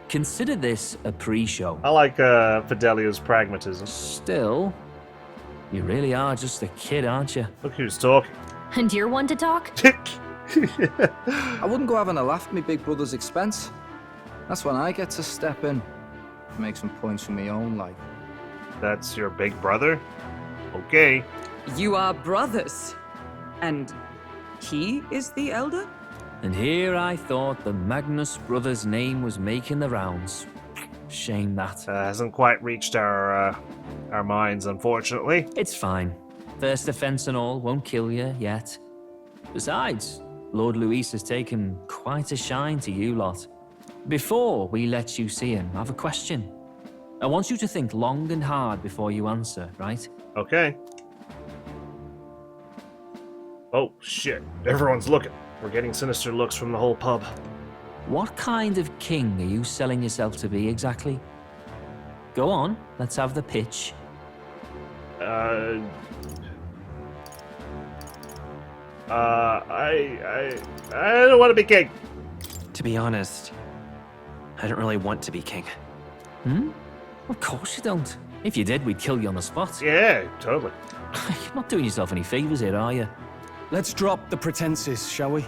Consider this a pre-show. I like Fidelia's pragmatism. Still, you really are just a kid, aren't you? Look who's talking. And you're one to talk? I wouldn't go having a laugh at me big brother's expense. That's when I get to step in, make some points for my own life. That's your big brother? Okay. You are brothers. And he is the elder? And here I thought the Magnus brothers' name was making the rounds. Shame that. Hasn't quite reached our minds, unfortunately. It's fine. First offense and all won't kill you yet. Besides, Lord Luis has taken quite a shine to you lot. Before we let you see him, I have a question. I want you to think long and hard before you answer, right? Okay. Oh, shit. Everyone's looking. We're getting sinister looks from the whole pub. What kind of king are you selling yourself to be exactly? Go on, let's have the pitch. I don't want to be king. To be honest, I don't really want to be king. Hmm? Of course you don't. If you did, we'd kill you on the spot. Yeah, totally. You're not doing yourself any favors here, are you? Let's drop the pretenses, shall we?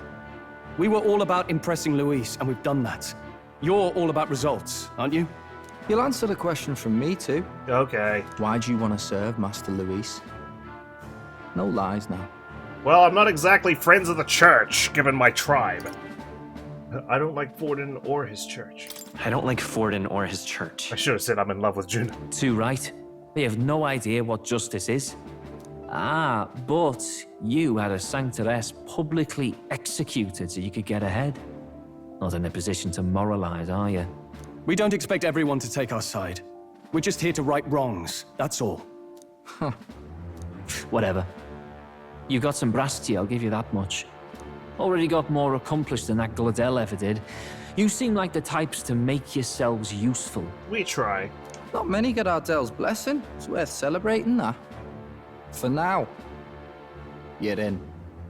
We were all about impressing Luis, and we've done that. You're all about results, aren't you? You'll answer the question from me too. Okay. Why do you want to serve Master Luis? No lies now. Well, I'm not exactly friends of the church, given my tribe. I don't like Forden or his church. I don't like Forden or his church. I should have said I'm in love with Juno. Too right. They have no idea what justice is. Ah, but you had a sanctoress publicly executed so you could get ahead. Not in a position to moralize, are you? We don't expect everyone to take our side. We're just here to right wrongs, that's all. Whatever. You got some brass to you, I'll give you that much. Already got more accomplished than that Gladel ever did. You seem like the types to make yourselves useful. We try. Not many get Ardel's blessing. It's worth celebrating that. For now. You're in.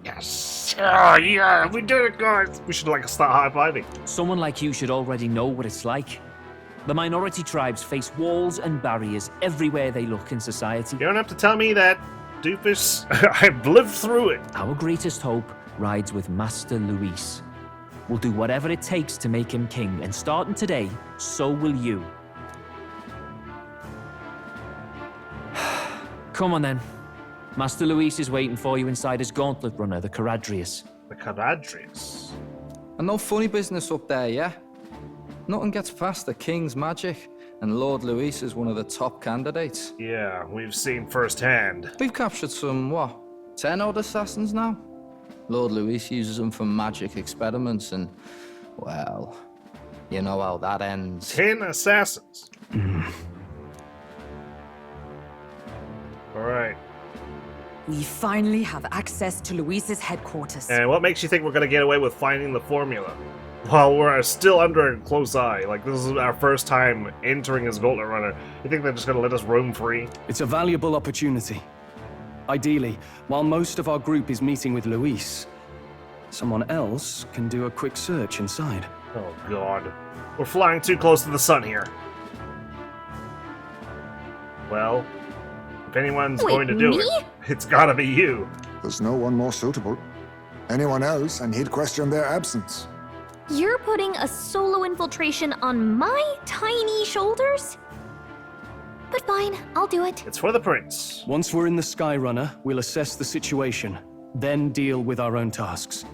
Yes! Oh, yeah, we did it, guys! We should, like, start high-fiving. Someone like you should already know what it's like. The minority tribes face walls and barriers everywhere they look in society. You don't have to tell me that, doofus. I've lived through it. Our greatest hope rides with Master Luis. We'll do whatever it takes to make him king, and starting today, so will you. Come on then. Master Luis is waiting for you inside his gauntlet runner, the Charadrius. The Charadrius? And no funny business up there, yeah? Nothing gets past the king's magic, and Lord Luis is one of the top candidates. Yeah, we've seen firsthand. We've captured some, 10 odd assassins now? Lord Luis uses them for magic experiments, and, well, you know how that ends. 10 assassins? Alright. We finally have access to Luis's headquarters. And what makes you think we're gonna get away with finding the formula? While we're still under a close eye. Like, this is our first time entering his gauntlet runner. You think they're just gonna let us roam free? It's a valuable opportunity. Ideally, while most of our group is meeting with Luis, someone else can do a quick search inside. Oh god. We're flying too close to the sun here. Well, if anyone's going to do it, it's gotta be you. There's no one more suitable. Anyone else, and he'd question their absence. You're putting a solo infiltration on my tiny shoulders? But fine, I'll do it. It's for the prince. Once we're in the Skyrunner, we'll assess the situation, then deal with our own tasks.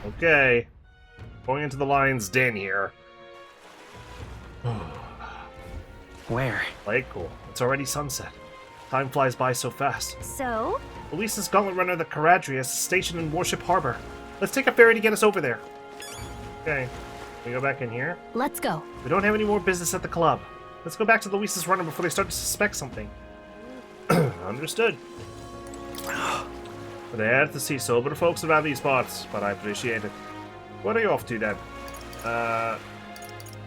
Okay. Going into the lion's den here. Where? Like, cool. It's already sunset. Time flies by so fast. So? Luis's gauntlet runner, the Charadrius, is stationed in Warship Harbor. Let's take a ferry to get us over there. Okay. We go back in here. Let's go. We don't have any more business at the club. Let's go back to Luis's runner before they start to suspect something. Understood. But I have to see sober folks around these parts, but I appreciate it. What are you off to then?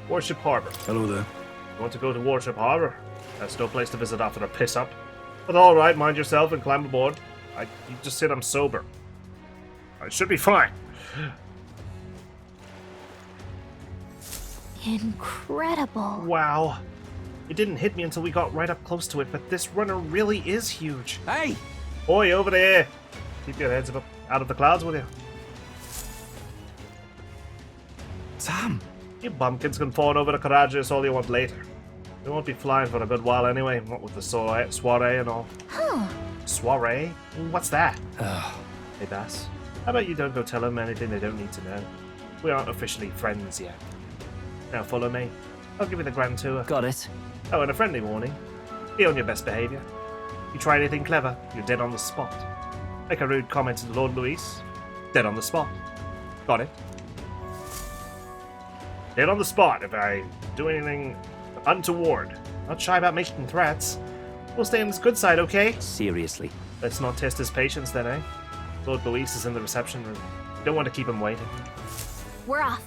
Warship Harbor. Hello there. You want to go to Warship Harbor? That's no place to visit after a piss up. But alright, mind yourself and climb aboard. You just said I'm sober. I should be fine. Incredible. Wow. It didn't hit me until we got right up close to it, but this runner really is huge. Hey! Boy, over there. Keep your heads up out of the clouds, will you? Sam! You bumpkins can fawn over the Charadrius all you want later. We won't be flying for a good while anyway, what with the soiree and all. Huh. Soiree? What's that? Hey, Bass. How about you don't go tell them anything they don't need to know? We aren't officially friends yet. Now follow me. I'll give you the grand tour. Got it. Oh, and a friendly warning. Be on your best behavior. You try anything clever, you're dead on the spot. Make a rude comment to Lord Luis. Dead on the spot. Got it? Dead on the spot if I do anything untoward. Not shy about making threats. We'll stay on his good side, okay? Seriously. Let's not test his patience then, eh? Lord Luis is in the reception room. We don't want to keep him waiting. We're off.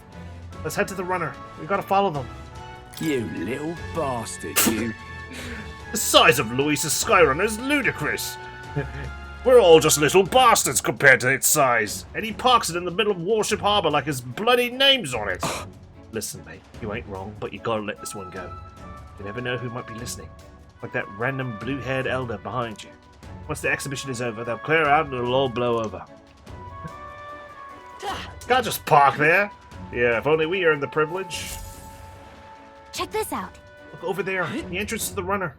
Let's head to the runner. We gotta follow them. You little bastard, you. The size of Luis's Skyrunner is ludicrous. We're all just little bastards compared to its size. And he parks it in the middle of Warship Harbor like his bloody name's on it. Listen, mate, you ain't wrong, but you gotta let this one go. You never know who might be listening. Like that random blue-haired elder behind you. Once the exhibition is over, they'll clear out and it'll all blow over. Can't just park there. Yeah, if only we earned the privilege. Check this out. Look over there, the entrance to the runner.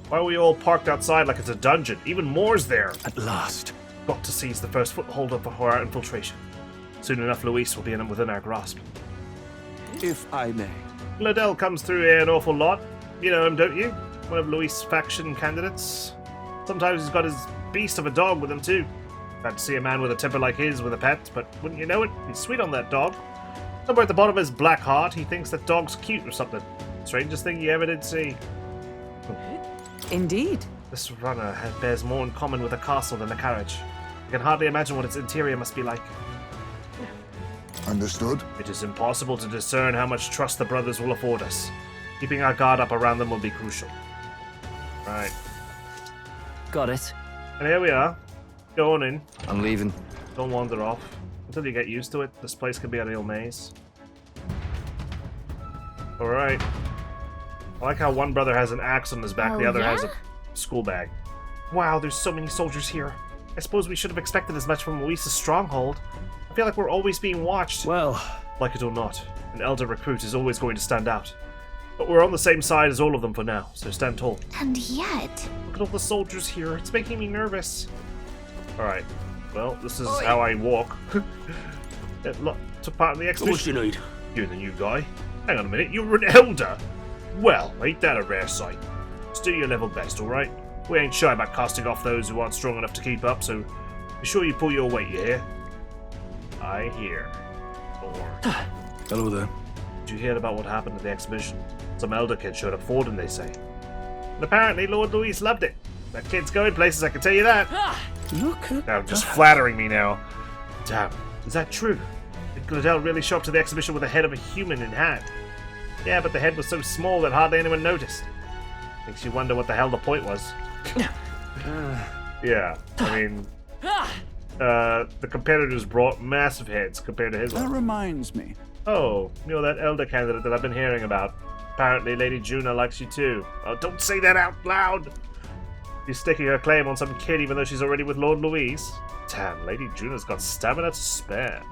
Why are we all parked outside like it's a dungeon? Even more's there. At last. Got to seize the first foothold of our infiltration. Soon enough, Luis will be within our grasp. If I may. Gladel comes through here an awful lot. You know him, don't you? One of Luis' faction candidates. Sometimes he's got his beast of a dog with him too. Glad to see a man with a temper like his with a pet, but wouldn't you know it, he's sweet on that dog. Somewhere at the bottom of his black heart, he thinks that dog's cute or something. Strangest thing you ever did see. Indeed. This runner bears more in common with a castle than a carriage. I can hardly imagine what its interior must be like. Understood. It is impossible to discern how much trust the brothers will afford us. Keeping our guard up around them will be crucial. Right. Got it. And here we are. Go on in. I'm leaving. Don't wander off. Until you get used to it, this place can be a real maze. Alright. I like how one brother has an axe on his back, the other has a school bag. Wow, there's so many soldiers here. I suppose we should have expected as much from Luis's stronghold. I feel like we're always being watched. Well, like it or not, an elder recruit is always going to stand out. But we're on the same side as all of them for now, so stand tall. And yet... Look at all the soldiers here. It's making me nervous. Alright. Well, this is how I walk. Took part in the expedition. What you need? You're the new guy. Hang on a minute, you're an elder! Well, ain't that a rare sight? Just do your level best, alright? We ain't shy about casting off those who aren't strong enough to keep up, so be sure you pull your weight, you hear? I hear. Hello there. Did you hear about what happened at the exhibition? Some elder kid showed up Forden, they say. And apparently Lord Luis loved it. That kid's going places, I can tell you that. Look at Now, just flattering me now. Damn, is that true? Did Gladel really show up to the exhibition with the head of a human in hand? Yeah, but the head was so small that hardly anyone noticed. Makes you wonder what the hell the point was. Yeah, I mean... the competitors brought massive heads compared to his That one. reminds me. Oh, you're that elder candidate that I've been hearing about. Apparently Lady Joanna likes you too. Oh, don't say that out loud! She's sticking her claim on some kid even though she's already with Lord Luis. Damn, Lady Joanna's got stamina to spare.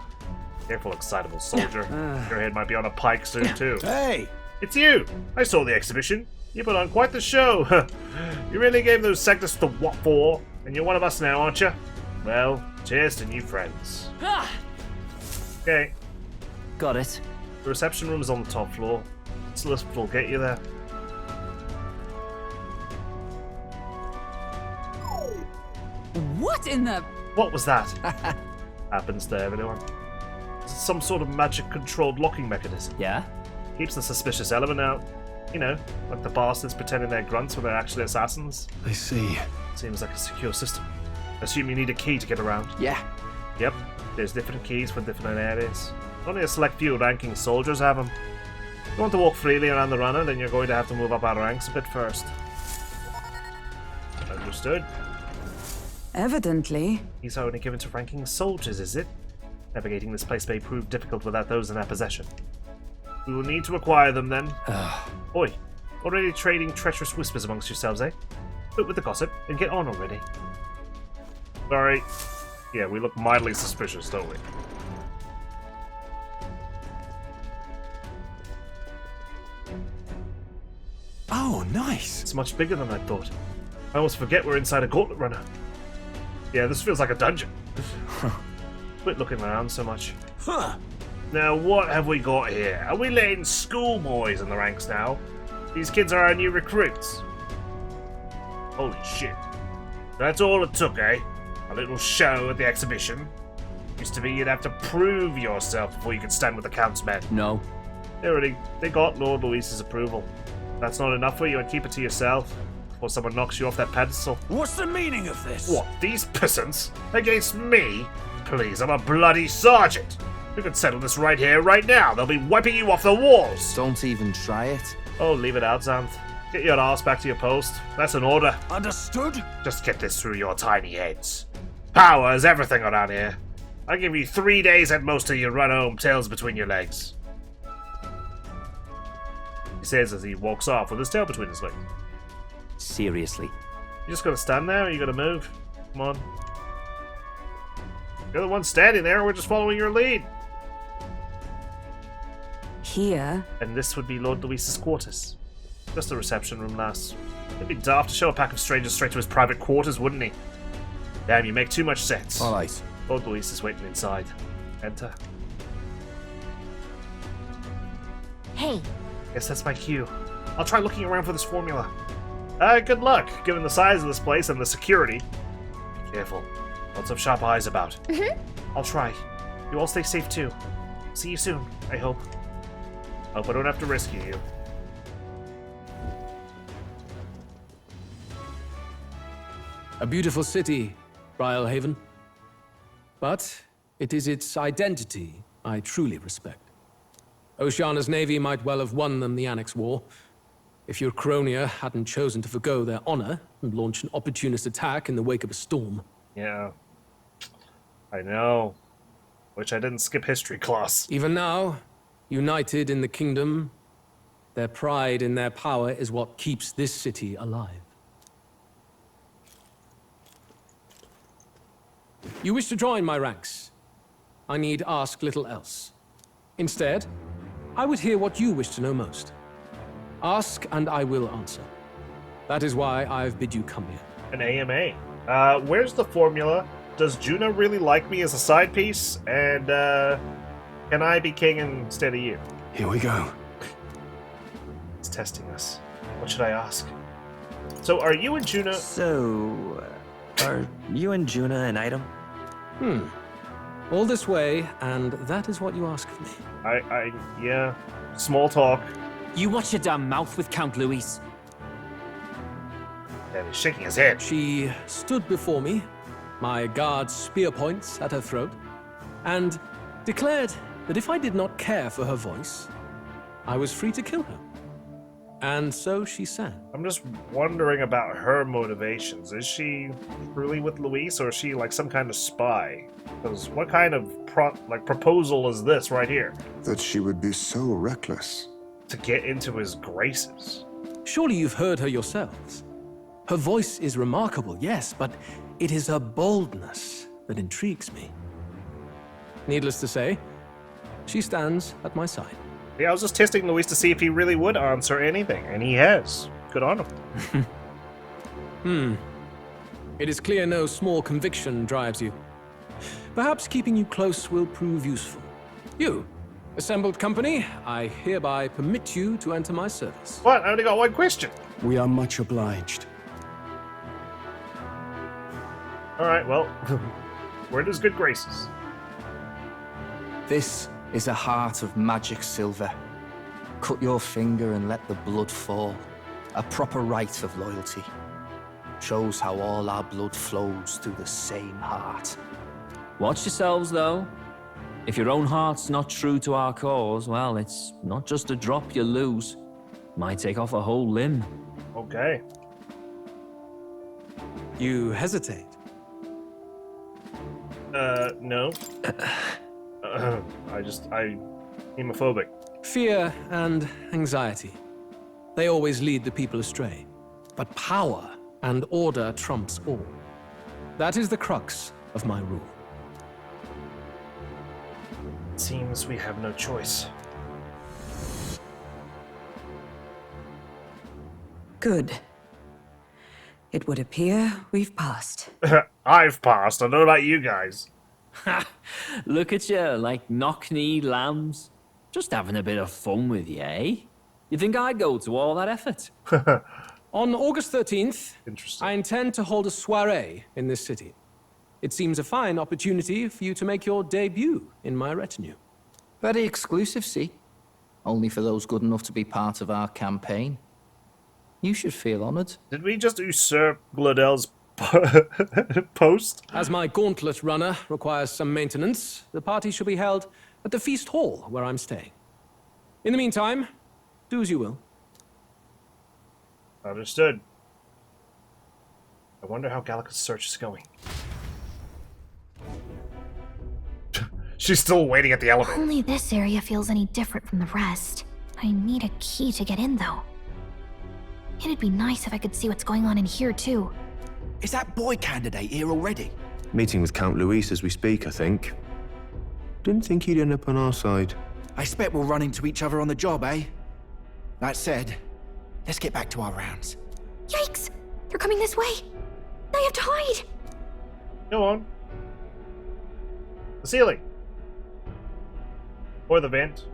Careful, excitable soldier. Your head might be on a pike soon too. Hey! It's you! I saw the exhibition. You put on quite the show. You really gave those sectors the what for, and you're one of us now, aren't you? Well, cheers to new friends. Okay. Got it. The reception room is on the top floor. This lift will get you there. What in the... What was that? Happens to everyone. It's some sort of magic-controlled locking mechanism. Yeah? Keeps the suspicious element out. You know, like the bastards pretending they're grunts when they're actually assassins. I see. Seems like a secure system. Assume you need a key to get around. Yeah. Yep, there's different keys for different areas. Only a select few ranking soldiers have them. If you want to walk freely around the runner, then you're going to have to move up our ranks a bit first. Understood. Evidently. These are only given to ranking soldiers, is it? Navigating this place may prove difficult without those in our possession. We will need to acquire them then. Oi, already trading treacherous whispers amongst yourselves, eh? Quit with the gossip and get on already. Sorry. Yeah, we look mildly suspicious, don't we? Oh, nice. It's much bigger than I thought. I almost forget we're inside a gauntlet runner. Yeah, this feels like a dungeon. Quit looking around so much. Huh. Now, what have we got here? Are we letting schoolboys in the ranks now? These kids are our new recruits. Holy shit. That's all it took, eh? A little show at the exhibition. Used to be you'd have to prove yourself before you could stand with the Count's men. No. They got Lord Luis's approval. That's not enough for you, and keep it to yourself before someone knocks you off that pedestal. What's the meaning of this? What, these peasants? Against me? Please, I'm a bloody sergeant. We could settle this right here, right now. They'll be wiping you off the walls. Don't even try it. Oh, leave it out, Xanth. Get your ass back to your post. That's an order. Understood? Just get this through your tiny heads. Power is everything around here. I'll give you 3 days at most till you run home, tails between your legs. He says as he walks off with his tail between his legs. Seriously. You just gonna stand there or you gonna move? Come on. You're the one standing there, we're just following your lead. Here. And this would be Lord Luis's quarters. Just the reception room, lass. It'd be daft to show a pack of strangers straight to his private quarters, wouldn't he? Damn, you make too much sense. Alright. Lord Luis is waiting inside. Enter. Hey. Guess that's my cue. I'll try looking around for this formula. Good luck, given the size of this place and the security. Be careful. Lots of sharp eyes about. I'll try. You all stay safe too. See you soon, I hope. Hope I don't have to rescue you. A beautiful city, Brialhaven. But it is its identity I truly respect. Oceana's navy might well have won them the Annex War, if your Cronia hadn't chosen to forgo their honor and launch an opportunist attack in the wake of a storm. Yeah. I know. Wish I didn't skip history class. Even now, united in the kingdom, their pride in their power is what keeps this city alive. You wish to join my ranks. I need ask little else. Instead, I would hear what you wish to know most. Ask, and I will answer. That is why I've bid you come here. An AMA. Where's the formula? Does Juno really like me as a side piece? And, can I be king instead of you? Here we go. It's testing us. What should I ask? So, are you and Juno... So, are you and Juno an item? All this way, and that is what you ask of me. Yeah. Small talk. You watch your damn mouth with Count Luis. Yeah, he's shaking his head. She stood before me, my guard's spear points at her throat, and declared that if I did not care for her voice, I was free to kill her. And so she sang. I'm just wondering about her motivations. Is she truly with Luis, or is she like some kind of spy? Because what kind of proposal is this right here? That she would be so reckless. To get into his graces. Surely you've heard her yourselves. Her voice is remarkable, yes, but it is her boldness that intrigues me. Needless to say, she stands at my side. Yeah, I was just testing Luis to see if he really would answer anything, and he has. Good on him. It is clear no small conviction drives you. Perhaps keeping you close will prove useful. You, assembled company, I hereby permit you to enter my service. What? I only got one question. We are much obliged. Alright, well, where does good graces? This is a heart of magic silver. Cut your finger and let the blood fall. A proper rite of loyalty. Shows how all our blood flows through the same heart. Watch yourselves, though. If your own heart's not true to our cause, well, it's not just a drop you lose. Might take off a whole limb. Okay. You hesitate? No. I'm hemophobic. Fear and anxiety. They always lead the people astray. But power and order trumps all. That is the crux of my rule. It seems we have no choice. Good. It would appear we've passed. I've passed. I don't know about you guys. Look at you, like knock-kneed lambs. Just having a bit of fun with you, eh? You think I'd go to all that effort? On August 13th, I intend to hold a soiree in this city. It seems a fine opportunity for you to make your debut in my retinue. Very exclusive, see? Only for those good enough to be part of our campaign. You should feel honored. Did we just usurp Gladel's post? As my gauntlet runner requires some maintenance, the party shall be held at the feast hall where I'm staying. In the meantime, do as you will. Understood. I wonder how Gallica's search is going. She's still waiting at the elevator. Only this area feels any different from the rest. I need a key to get in, though. It'd be nice if I could see what's going on in here, too. Is that boy candidate here already? Meeting with Count Luis as we speak, I think. Didn't think he'd end up on our side. I expect we'll run into each other on the job, eh? That said, let's get back to our rounds. Yikes! They're coming this way! I have to hide! Go on. The ceiling. Or the vent.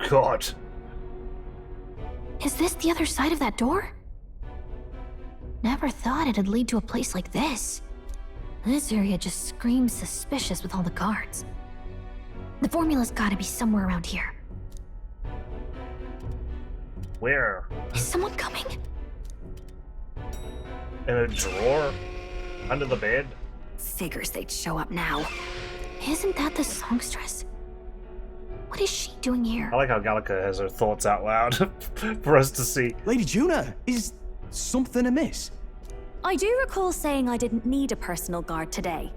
God. Is this the other side of that door? Never thought it'd lead to a place like this. This area just screams suspicious with all the guards. The formula's gotta be somewhere around here. Where? Is someone coming? In a drawer? Under the bed? Figures they'd show up now. Isn't that the songstress? What is she doing here? I like how Gallica has her thoughts out loud for us to see. Lady Joanna, is something amiss? I do recall saying I didn't need a personal guard today.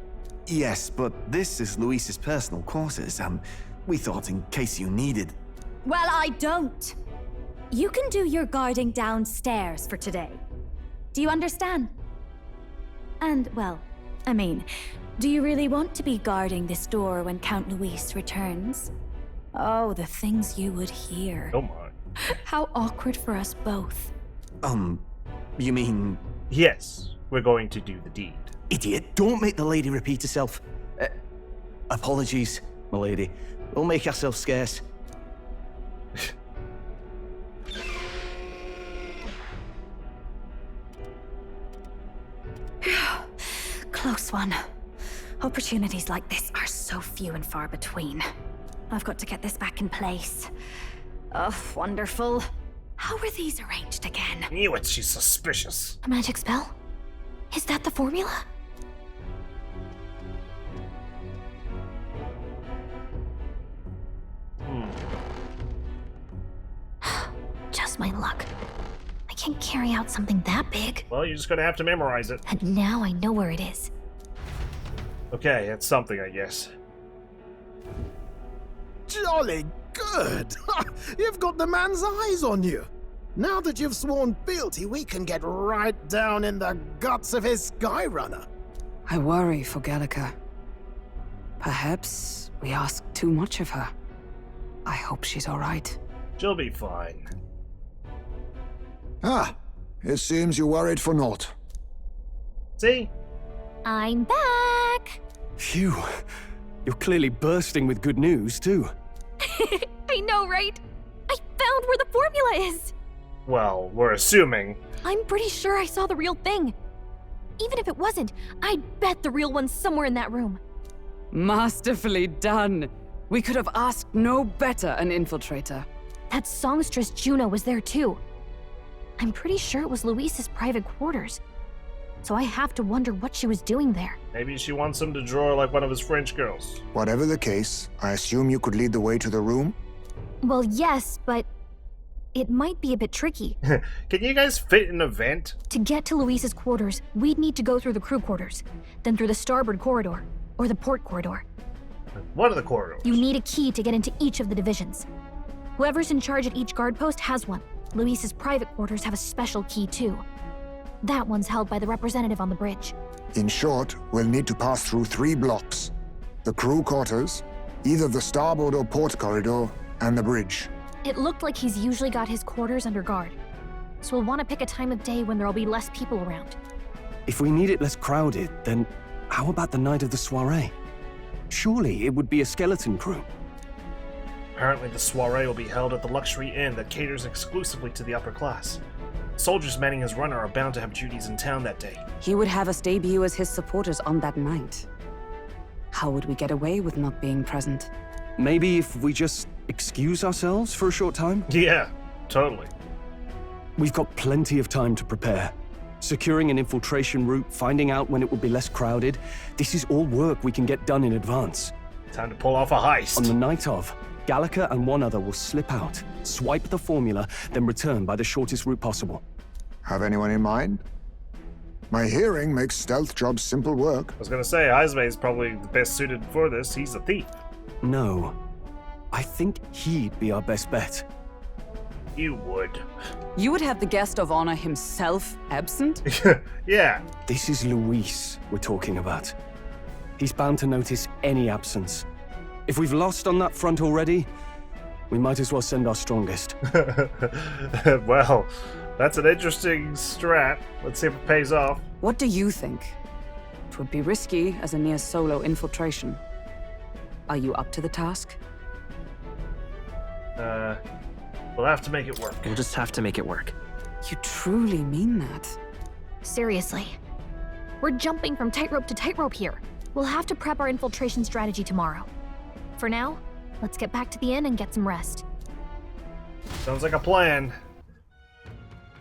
Yes, but this is Luis's personal quarters. We thought in case you needed... Well, I don't. You can do your guarding downstairs for today. Do you understand? And, well, I mean, do you really want to be guarding this door when Count Luis returns? Oh, the things you would hear. Oh my. How awkward for us both. You mean... Yes, we're going to do the deed. Idiot, don't make the lady repeat herself. Apologies, my lady. We'll make ourselves scarce. Close one. Opportunities like this are so few and far between. I've got to get this back in place. Oh, wonderful. How were these arranged again? Knew it, she's suspicious. A magic spell? Is that the formula? Just my luck. I can't carry out something that big. Well, you're just gonna have to memorize it. And now I know where it is. Okay, that's something, I guess. Jolly good! You've got the man's eyes on you. Now that you've sworn fealty, we can get right down in the guts of his Skyrunner. I worry for Gallica. Perhaps we ask too much of her. I hope she's all right. She'll be fine. Ah, it seems you worried for naught. See? I'm back! Phew. You're clearly bursting with good news, too. I know, right? I found where the formula is! Well, we're assuming. I'm pretty sure I saw the real thing. Even if it wasn't, I'd bet the real one's somewhere in that room. Masterfully done. We could have asked no better an infiltrator. That songstress Juno was there too. I'm pretty sure it was Luis's private quarters. So I have to wonder what she was doing there. Maybe she wants him to draw like one of his French girls. Whatever the case, I assume you could lead the way to the room? Well, yes, but it might be a bit tricky. Can you guys fit in a vent? To get to Luis's quarters, we'd need to go through the crew quarters, then through the starboard corridor, or the port corridor. What are the corridors? You need a key to get into each of the divisions. Whoever's in charge at each guard post has one. Luis's private quarters have a special key too. That one's held by the representative on the bridge. In short, we'll need to pass through 3 blocks. The crew quarters, either the starboard or port corridor, and the bridge. It looked like he's usually got his quarters under guard. So we'll want to pick a time of day when there'll be less people around. If we need it less crowded, then how about the night of the soiree? Surely it would be a skeleton crew. Apparently the soiree will be held at the luxury inn that caters exclusively to the upper class. Soldiers manning his runner are bound to have duties in town that day. He would have us debut as his supporters on that night. How would we get away with not being present? Maybe if we just excuse ourselves for a short time? Yeah, totally. We've got plenty of time to prepare. Securing an infiltration route, finding out when it will be less crowded, this is all work we can get done in advance. Time to pull off a heist. On the night of, Gallica and one other will slip out, swipe the formula, then return by the shortest route possible. Have anyone in mind? My hearing makes stealth jobs simple work. I was gonna say, Heisme is probably the best suited for this. He's a thief. No. I think he'd be our best bet. You would. You would have the guest of honor himself absent? Yeah. This is Luis we're talking about. He's bound to notice any absence. If we've lost on that front already, we might as well send our strongest. Well, that's an interesting strat. Let's see if it pays off. What do you think? It would be risky as a near-solo infiltration. Are you up to the task? We'll have to make it work. We'll just have to make it work. You truly mean that? Seriously. We're jumping from tightrope to tightrope here. We'll have to prep our infiltration strategy tomorrow. For now, let's get back to the inn and get some rest. Sounds like a plan.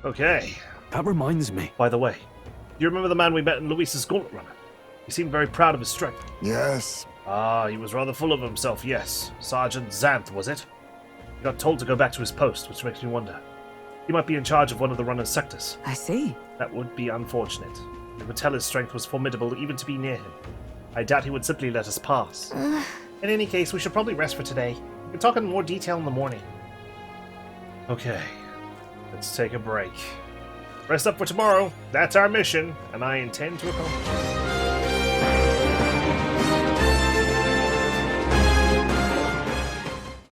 Okay. That reminds me. By the way, do you remember the man we met in Luis's Gauntlet Runner? He seemed very proud of his strength. Yes. Ah, he was rather full of himself, yes. Sergeant Xanth, was it? He got told to go back to his post, which makes me wonder. He might be in charge of one of the runner's sectors. I see. That would be unfortunate. It would tell his strength was formidable even to be near him. I doubt he would simply let us pass. In any case, we should probably rest for today. We can talk in more detail in the morning. Okay. Let's take a break. Rest up for tomorrow. That's our mission, and I intend to accomplish it.